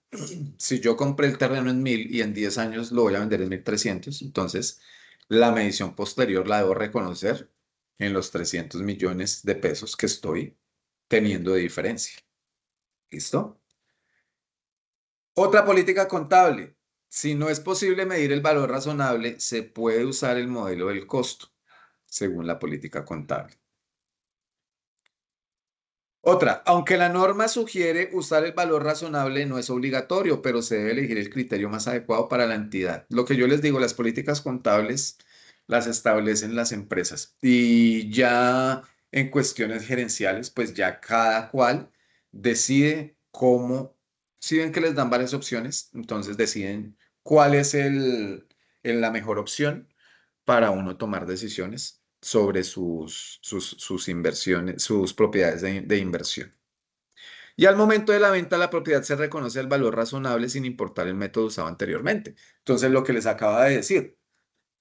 Si yo compré el terreno en 1.000 y en 10 años lo voy a vender en 1.300, entonces la medición posterior la debo reconocer en los 300 millones de pesos que estoy teniendo de diferencia. ¿Listo? Otra política contable. Si no es posible medir el valor razonable, se puede usar el modelo del costo, según la política contable. Otra, aunque la norma sugiere usar el valor razonable, no es obligatorio, pero se debe elegir el criterio más adecuado para la entidad. Lo que yo les digo, las políticas contables las establecen las empresas y ya en cuestiones gerenciales, pues ya cada cual decide cómo, si ven que les dan varias opciones, entonces deciden cuál es la mejor opción para uno tomar decisiones sobre sus inversiones, sus propiedades de inversión. Y al momento de la venta, la propiedad se reconoce el valor razonable sin importar el método usado anteriormente. Entonces, lo que les acaba de decir,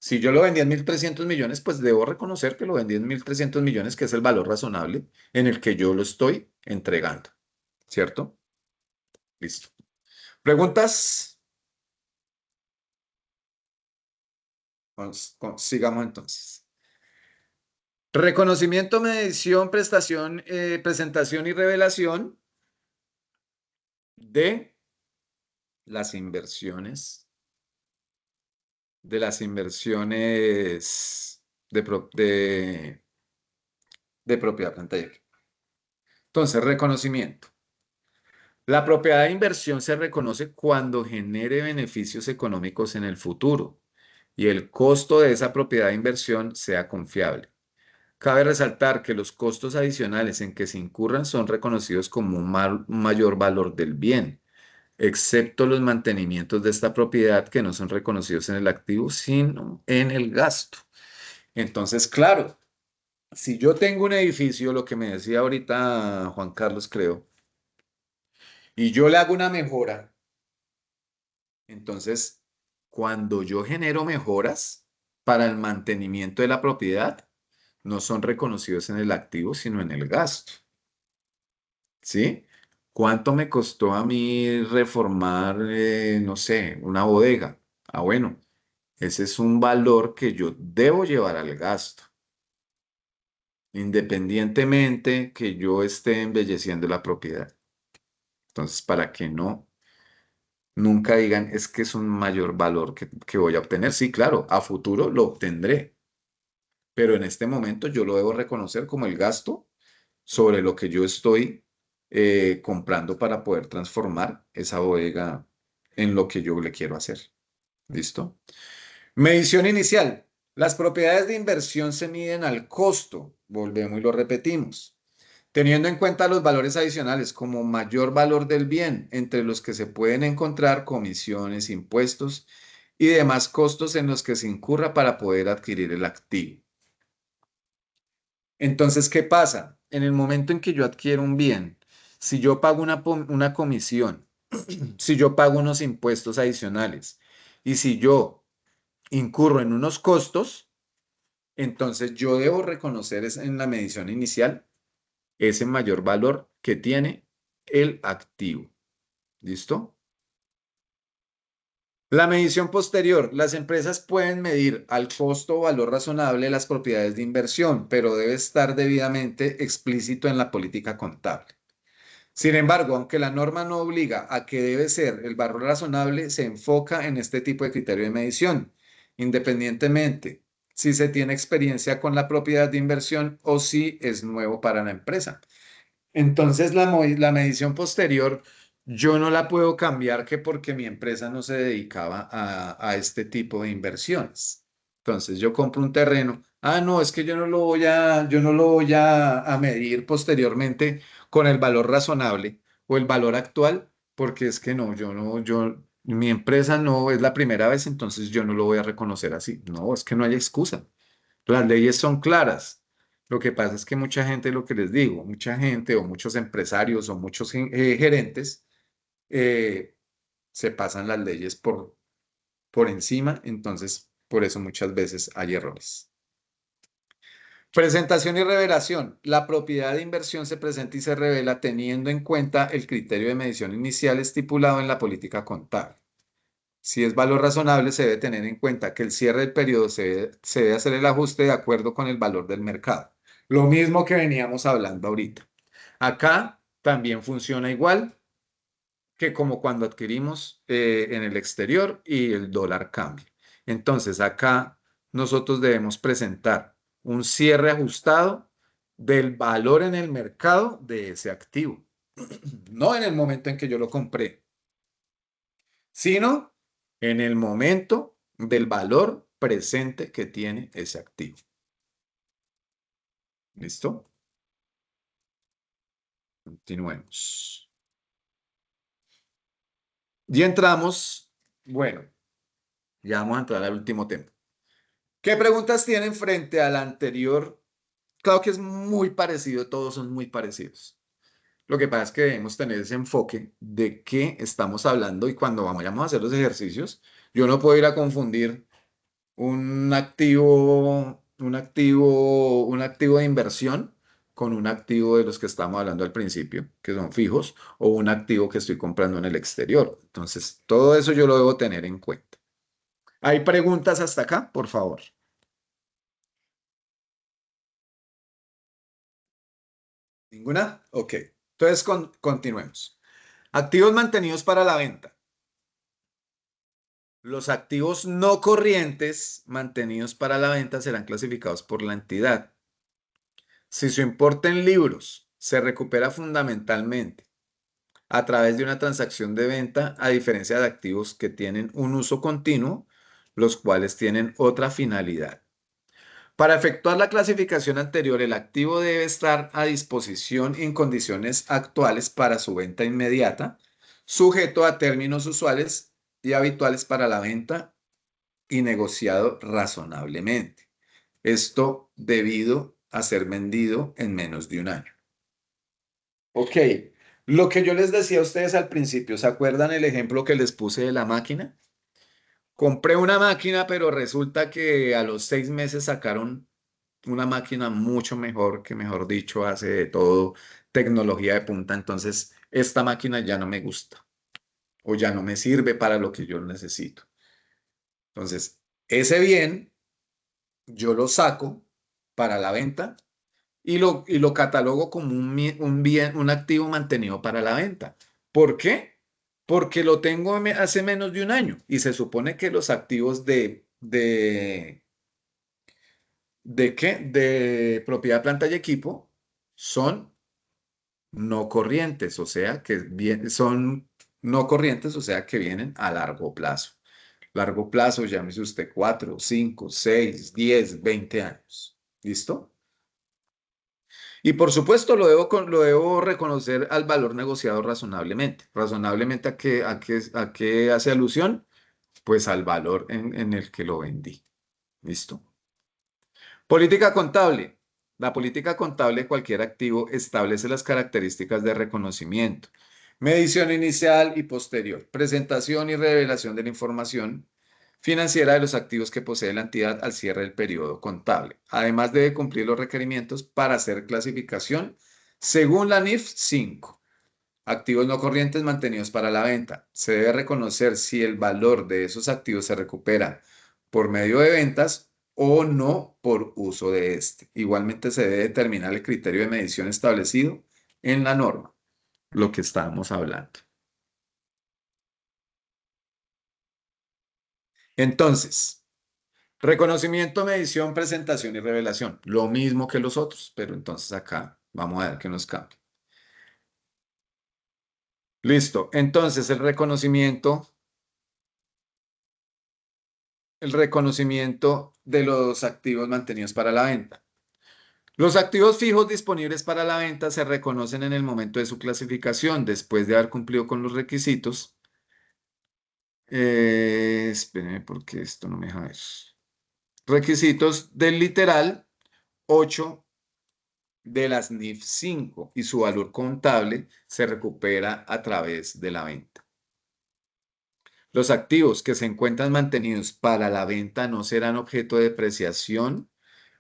si yo lo vendí en 1.300 millones, pues debo reconocer que lo vendí en 1.300 millones, que es el valor razonable en el que yo lo estoy entregando. ¿Cierto? Listo. ¿Preguntas? Sigamos entonces. Reconocimiento, medición, prestación, presentación y revelación de las inversiones, de propiedad, planta y equipo. Entonces, reconocimiento. La propiedad de inversión se reconoce cuando genere beneficios económicos en el futuro y el costo de esa propiedad de inversión sea confiable. Cabe resaltar que los costos adicionales en que se incurran son reconocidos como un mayor valor del bien, excepto los mantenimientos de esta propiedad que no son reconocidos en el activo, sino en el gasto. Entonces, claro, si yo tengo un edificio, lo que me decía ahorita Juan Carlos, creo, y yo le hago una mejora, entonces, cuando yo genero mejoras para el mantenimiento de la propiedad, no son reconocidos en el activo, sino en el gasto. ¿Sí? ¿Cuánto me costó a mí reformar, no sé, una bodega? Ah, bueno, ese es un valor que yo debo llevar al gasto, independientemente que yo esté embelleciendo la propiedad. Entonces, para que nunca digan, es que es un mayor valor que voy a obtener. Sí, claro, a futuro lo obtendré, pero en este momento yo lo debo reconocer como el gasto sobre lo que yo estoy comprando para poder transformar esa bodega en lo que yo le quiero hacer. ¿Listo? Medición inicial. Las propiedades de inversión se miden al costo. Volvemos y lo repetimos. Teniendo en cuenta los valores adicionales como mayor valor del bien, entre los que se pueden encontrar comisiones, impuestos y demás costos en los que se incurra para poder adquirir el activo. Entonces, ¿qué pasa? En el momento en que yo adquiero un bien, si yo pago una comisión, si yo pago unos impuestos adicionales y si yo incurro en unos costos, entonces yo debo reconocer en la medición inicial ese mayor valor que tiene el activo. ¿Listo? La medición posterior. Las empresas pueden medir al costo o valor razonable las propiedades de inversión, pero debe estar debidamente explícito en la política contable. Sin embargo, aunque la norma no obliga a que debe ser el valor razonable, se enfoca en este tipo de criterio de medición, independientemente si se tiene experiencia con la propiedad de inversión o si es nuevo para la empresa. Entonces, la medición posterior, yo no la puedo cambiar que porque mi empresa no se dedicaba a este tipo de inversiones. Entonces, yo compro un terreno. Ah, no, es que yo no lo voy a medir posteriormente con el valor razonable o el valor actual, porque es que no, mi empresa no es la primera vez, entonces yo no lo voy a reconocer así. No, es que no hay excusa. Las leyes son claras. Lo que pasa es que mucha gente, lo que les digo, mucha gente o muchos empresarios o muchos gerentes eh, se pasan las leyes por encima, entonces por eso muchas veces hay errores. Presentación y revelación. La propiedad de inversión se presenta y se revela teniendo en cuenta el criterio de medición inicial estipulado en la política contable. Si es valor razonable, se debe tener en cuenta que el cierre del periodo se debe hacer el ajuste de acuerdo con el valor del mercado. Lo mismo que veníamos hablando ahorita. Acá también funciona igual que como cuando adquirimos en el exterior y el dólar cambia. Entonces, acá nosotros debemos presentar un cierre ajustado del valor en el mercado de ese activo. No en el momento en que yo lo compré, sino en el momento del valor presente que tiene ese activo. ¿Listo? Continuemos. Y entramos, bueno, ya vamos a entrar al último tema. ¿Qué preguntas tienen frente al anterior? Claro que es muy parecido, todos son muy parecidos. Lo que pasa es que debemos tener ese enfoque de qué estamos hablando y cuando vayamos a hacer los ejercicios, yo no puedo ir a confundir un activo de inversión con un activo de los que estamos hablando al principio, que son fijos, o un activo que estoy comprando en el exterior. Entonces, todo eso yo lo debo tener en cuenta. ¿Hay preguntas hasta acá? Por favor. ¿Ninguna? Ok. Entonces, continuemos. Activos mantenidos para la venta. Los activos no corrientes mantenidos para la venta serán clasificados por la entidad. Si su importe en libros se recupera fundamentalmente a través de una transacción de venta, a diferencia de activos que tienen un uso continuo, los cuales tienen otra finalidad. Para efectuar la clasificación anterior, el activo debe estar a disposición en condiciones actuales para su venta inmediata, sujeto a términos usuales y habituales para la venta y negociado razonablemente. Esto debido a ser vendido en menos de un año. Ok, lo que yo les decía a ustedes al principio, ¿se acuerdan el ejemplo que les puse de la máquina? Compré una máquina, pero resulta que a los 6 meses sacaron una máquina mucho mejor, que mejor dicho, hace de todo, tecnología de punta. Entonces, esta máquina ya no me gusta o ya no me sirve para lo que yo necesito. Entonces, ese bien yo lo saco para la venta y lo catalogo como un bien, un activo mantenido para la venta. ¿Por qué? Porque lo tengo hace menos de un año y se supone que los activos ¿de qué? De propiedad, planta y equipo son no corrientes, o sea que son no corrientes, o sea que vienen a largo plazo. Largo plazo, llámese usted 4, 5, 6, 10, 20 años. ¿Listo? Y por supuesto lo debo reconocer al valor negociado razonablemente. ¿Razonablemente a qué hace alusión? Pues al valor en el que lo vendí. ¿Listo? Política contable. La política contable de cualquier activo establece las características de reconocimiento, medición inicial y posterior, presentación y revelación de la información financiera de los activos que posee la entidad al cierre del periodo contable. Además, debe cumplir los requerimientos para hacer clasificación según la NIF 5. Activos no corrientes mantenidos para la venta. Se debe reconocer si el valor de esos activos se recupera por medio de ventas o no por uso de este. Igualmente se debe determinar el criterio de medición establecido en la norma, lo que estábamos hablando. Entonces, reconocimiento, medición, presentación y revelación. Lo mismo que los otros, pero entonces acá vamos a ver qué nos cambia. Listo. Entonces, el reconocimiento de los activos mantenidos para la venta. Los activos fijos disponibles para la venta se reconocen en el momento de su clasificación, después de haber cumplido con los requisitos. Espérenme porque esto no me deja ver. Requisitos del literal 8 de las NIF 5 y su valor contable se recupera a través de la venta. Los activos que se encuentran mantenidos para la venta no serán objeto de depreciación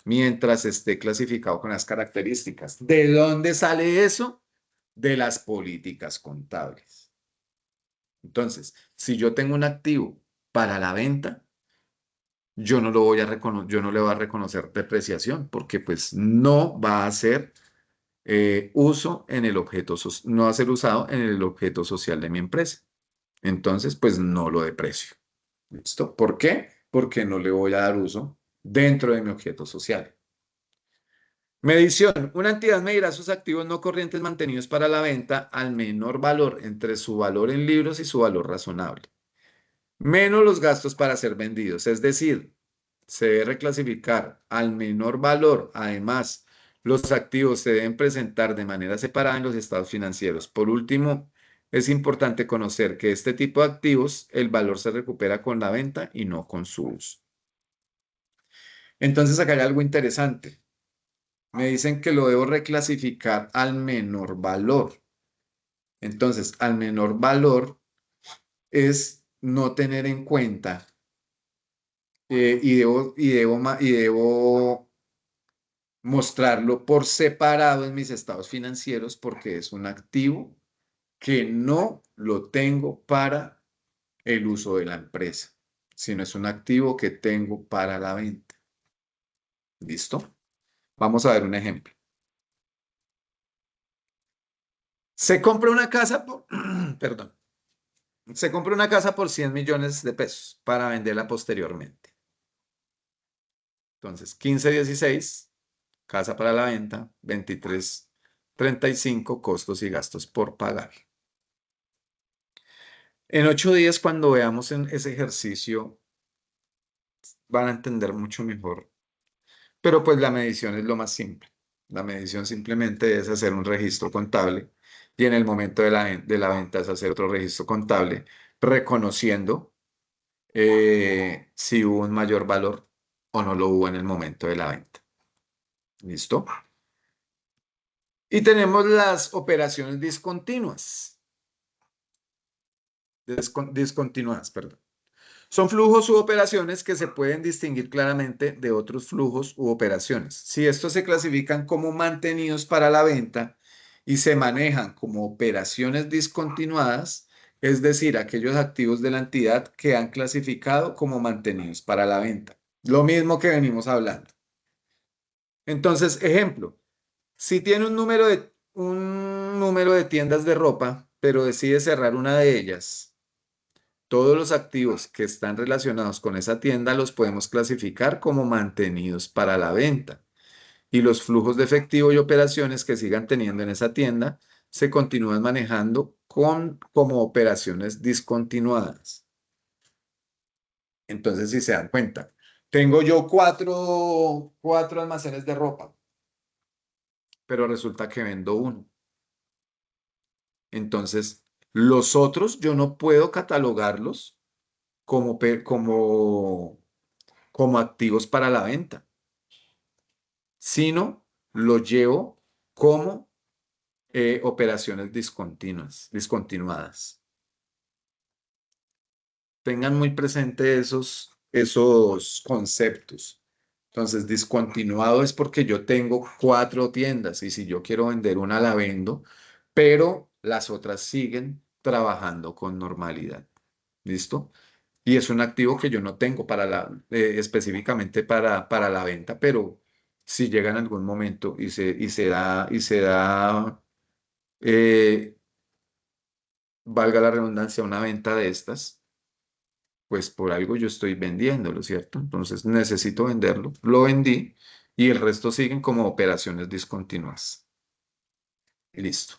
mientras esté clasificado con las características. ¿De dónde sale eso? De las políticas contables. Entonces, si yo tengo un activo para la venta, yo no le voy a reconocer depreciación porque pues no va a ser uso en el objeto, no va a ser usado en el objeto social de mi empresa. Entonces, pues no lo deprecio. ¿Listo? ¿Por qué? Porque no le voy a dar uso dentro de mi objeto social. Medición. Una entidad medirá sus activos no corrientes mantenidos para la venta al menor valor entre su valor en libros y su valor razonable, menos los gastos para ser vendidos. Es decir, se debe reclasificar al menor valor. Además, los activos se deben presentar de manera separada en los estados financieros. Por último, es importante conocer que este tipo de activos, el valor se recupera con la venta y no con su uso. Entonces, acá hay algo interesante. Me dicen que lo debo reclasificar al menor valor. Entonces, al menor valor es no tener en cuenta y debo mostrarlo por separado en mis estados financieros porque es un activo que no lo tengo para el uso de la empresa, sino es un activo que tengo para la venta. ¿Listo? Vamos a ver un ejemplo. Se compra una casa por, perdón, se compra una casa por 100 millones de pesos para venderla posteriormente. Entonces, 15/16, casa para la venta, 23/35, costos y gastos por pagar. En 8 días, cuando veamos en ese ejercicio van a entender mucho mejor. Pero pues la medición es lo más simple. La medición simplemente es hacer un registro contable y en el momento de la venta es hacer otro registro contable reconociendo si hubo un mayor valor o no lo hubo en el momento de la venta. ¿Listo? Y tenemos las operaciones discontinuas. Discontinuadas, perdón. Son flujos u operaciones que se pueden distinguir claramente de otros flujos u operaciones. Si estos se clasifican como mantenidos para la venta y se manejan como operaciones discontinuadas, es decir, aquellos activos de la entidad que han clasificado como mantenidos para la venta. Lo mismo que venimos hablando. Entonces, ejemplo, si tiene un número de tiendas de ropa, pero decide cerrar una de ellas, todos los activos que están relacionados con esa tienda los podemos clasificar como mantenidos para la venta. Y los flujos de efectivo y operaciones que sigan teniendo en esa tienda se continúan manejando como operaciones discontinuadas. Entonces, si se dan cuenta, tengo yo cuatro almacenes de ropa, pero resulta que vendo uno. Entonces, los otros yo no puedo catalogarlos como activos para la venta, sino los llevo como operaciones discontinuadas. Tengan muy presente esos conceptos. Entonces, discontinuado es porque yo tengo 4 tiendas y si yo quiero vender una, la vendo, pero las otras siguen trabajando con normalidad. ¿Listo? Y es un activo que yo no tengo específicamente para la venta, pero si llega en algún momento y se da, eh, valga la redundancia, una venta de estas, pues por algo yo estoy vendiéndolo, ¿cierto? Entonces necesito venderlo, lo vendí y el resto siguen como operaciones discontinuas. Listo.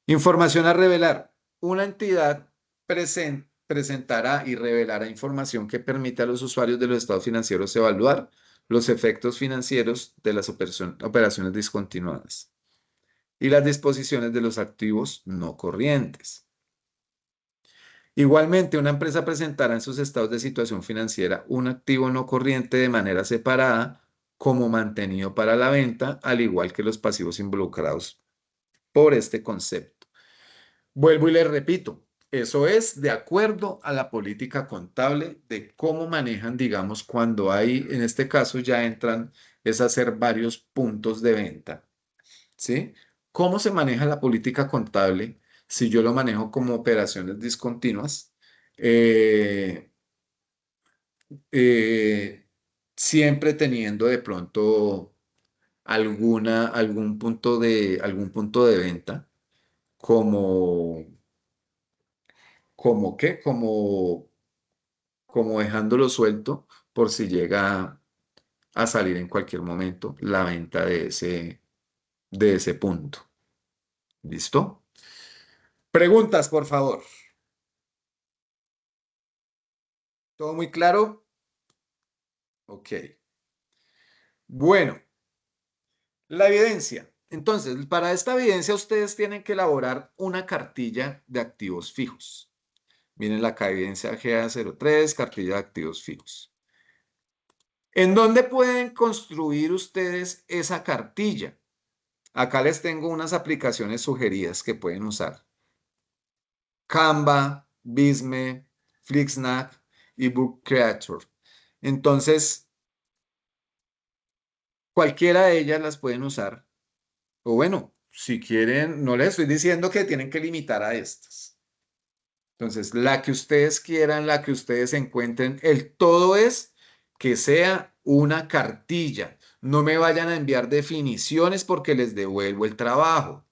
Información a revelar. Una entidad presentará y revelará información que permita a los usuarios de los estados financieros evaluar los efectos financieros de las operaciones discontinuadas y las disposiciones de los activos no corrientes. Igualmente, una empresa presentará en sus estados de situación financiera un activo no corriente de manera separada como mantenido para la venta, al igual que los pasivos involucrados por este concepto. Vuelvo y les repito, eso es de acuerdo a la política contable de cómo manejan, digamos, cuando hay, en este caso ya entran, es hacer varios puntos de venta, ¿sí? ¿Cómo se maneja la política contable si yo lo manejo como operaciones discontinuas? Eh, eh, Siempre teniendo de pronto algún punto de venta como ¿como qué? Como dejándolo suelto por si llega a salir en cualquier momento la venta de ese punto. ¿Listo? Preguntas, por favor. ¿Todo muy claro? Ok. Bueno, la evidencia. Entonces, para esta evidencia ustedes tienen que elaborar una cartilla de activos fijos. Miren la evidencia GA03, cartilla de activos fijos. ¿En dónde pueden construir ustedes esa cartilla? Acá les tengo unas aplicaciones sugeridas que pueden usar. Canva, Visme, Flixnac y Book Creator. Entonces, cualquiera de ellas las pueden usar. O bueno, si quieren, no les estoy diciendo que tienen que limitar a estas. Entonces, la que ustedes quieran, la que ustedes encuentren, el todo es que sea una cartilla. No me vayan a enviar definiciones porque les devuelvo el trabajo.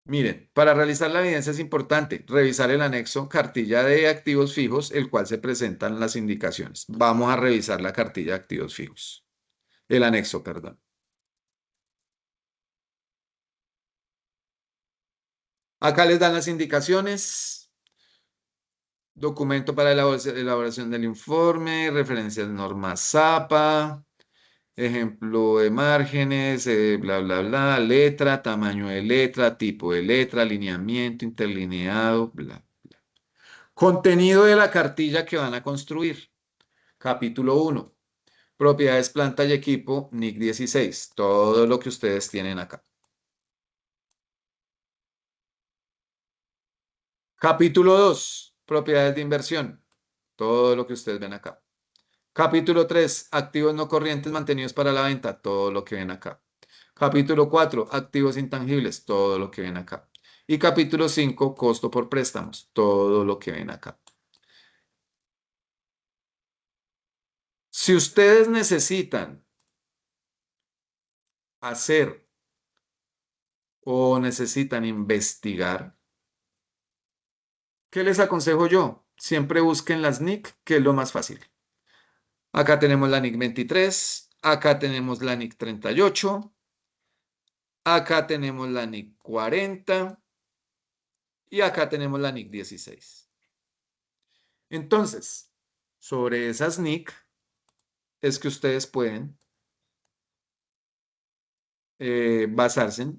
Miren, para realizar la evidencia es importante revisar el anexo cartilla de activos fijos, el cual se presentan las indicaciones. Vamos a revisar la cartilla de activos fijos. El anexo, perdón. Acá les dan las indicaciones. documento para elaboración del informe, referencias normas ZAPA, ejemplo de márgenes, bla, bla, bla, letra, tamaño de letra, tipo de letra, alineamiento, interlineado, bla. Contenido de la cartilla que van a construir. Capítulo 1. Propiedades, planta y equipo, NIC 16. Todo lo que ustedes tienen acá. Capítulo 2. Propiedades de inversión. Todo lo que ustedes ven acá. Capítulo 3. Activos no corrientes mantenidos para la venta. Todo lo que ven acá. Capítulo 4. Activos intangibles. Todo lo que ven acá. Y capítulo 5. Costo por préstamos. Todo lo que ven acá. Si ustedes necesitan hacer o necesitan investigar, ¿qué les aconsejo yo? Siempre busquen las NIC, que es lo más fácil. Acá tenemos la NIC 23, acá tenemos la NIC 38, acá tenemos la NIC 40 y acá tenemos la NIC 16. Entonces, sobre esas NIC es que ustedes pueden basarse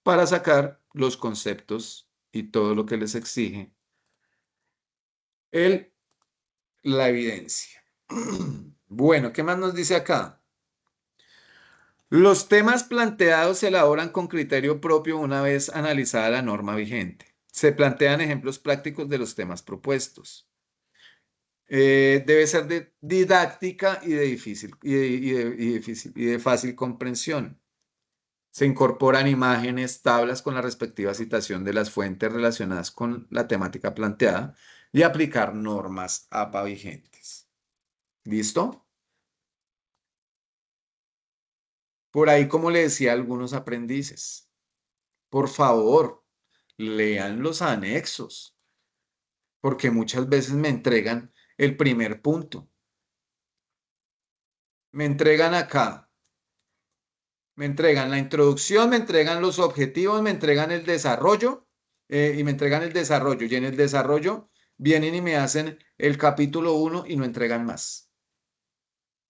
para sacar los conceptos y todo lo que les exige la evidencia. Bueno, ¿qué más nos dice acá? Los temas planteados se elaboran con criterio propio una vez analizada la norma vigente. Se plantean ejemplos prácticos de los temas propuestos. Debe ser de didáctica y de fácil comprensión. Se incorporan imágenes, tablas con la respectiva citación de las fuentes relacionadas con la temática planteada y aplicar normas APA vigentes. ¿Listo? Por ahí, como le decía a algunos aprendices, por favor, lean los anexos, porque muchas veces me entregan el primer punto. Me entregan acá, me entregan la introducción, me entregan los objetivos, me entregan el desarrollo y me entregan el desarrollo. Y en el desarrollo vienen y me hacen el capítulo 1 y no entregan más.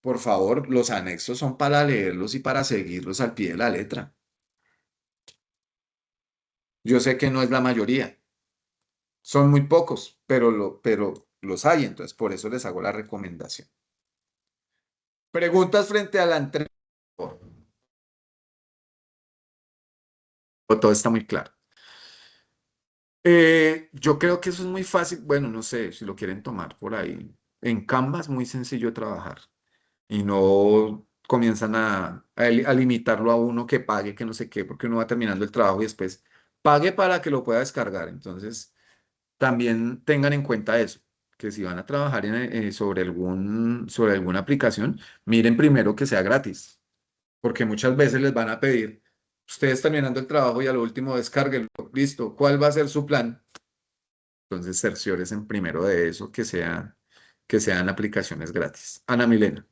Por favor, los anexos son para leerlos y para seguirlos al pie de la letra. Yo sé que no es la mayoría. Son muy pocos, pero los hay, entonces por eso les hago la recomendación. Preguntas frente a la entrega. Todo está muy claro. Yo creo que eso es muy fácil. Bueno, no sé si lo quieren tomar por ahí. En Canva es muy sencillo trabajar y no comienzan a limitarlo a uno que pague, que no sé qué, porque uno va terminando el trabajo y después pague para que lo pueda descargar. Entonces, también tengan en cuenta eso, que si van a trabajar sobre alguna aplicación, miren primero que sea gratis, porque muchas veces les van a pedir, ustedes terminando el trabajo y a lo último descárguenlo, listo, ¿cuál va a ser su plan? Entonces cerciórense primero de eso, que sean aplicaciones gratis. Ana Milena.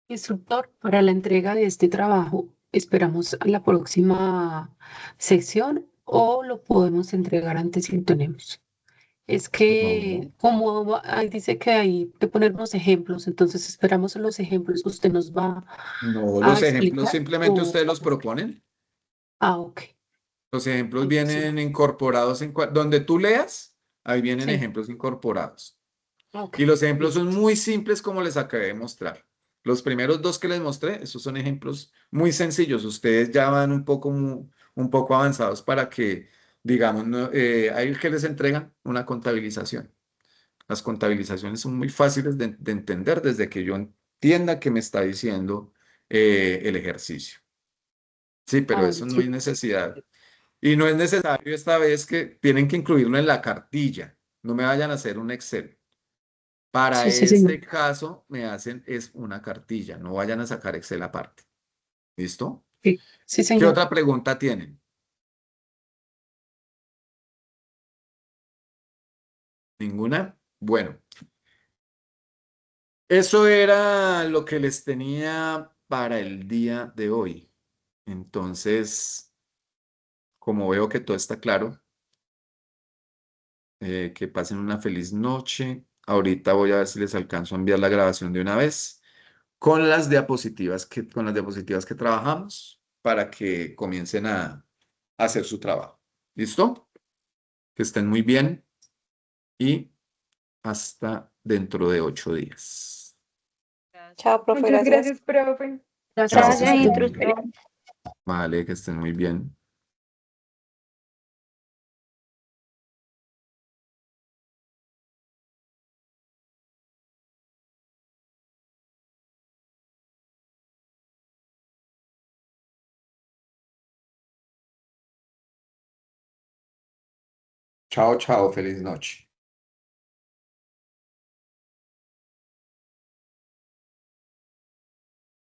Instructor, para la entrega de este trabajo, ¿esperamos a la próxima sección o lo podemos entregar antes si lo tenemos? Es que No, como ahí dice que hay que ponernos ejemplos, entonces esperamos los ejemplos, ¿usted nos va no, a los ejemplos explicar simplemente o ustedes los vamos? proponen. Ok, Los ejemplos algo así. vienen incorporados donde tú leas, ahí vienen Sí, ejemplos incorporados. ok, Y los ejemplos son listo. muy simples como les acabé de mostrar. Los primeros dos que les mostré, esos son ejemplos muy sencillos. Ustedes ya van un poco avanzados para que, digamos, hay que les entregan una contabilización. Las contabilizaciones son muy fáciles de entender desde que yo entienda qué me está diciendo el ejercicio. Sí, Ah, pero bueno, eso no hay sí, necesidad. Y no es necesario esta vez que tienen que incluirlo en la cartilla. No me vayan a hacer un Excel. Para sí, sí, señor. este caso me hacen es una cartilla. No vayan a sacar Excel aparte. ¿Listo? Sí, sí, ¿Qué señor. otra pregunta tienen? ¿Ninguna? Bueno, eso era lo que les tenía para el día de hoy. Entonces, como veo que todo está claro, Que pasen una feliz noche. Ahorita voy a ver si les alcanzo a enviar la grabación de una vez con las diapositivas que trabajamos para que comiencen a hacer su trabajo. ¿Listo? Que estén muy bien y hasta dentro de 8 días. Chao, profe, Muchas gracias. gracias, profe. Gracias, Chao, que Gracias, estén Sofía. muy bien. instructor. Vale, que estén muy bien. Chao, chao, feliz noche.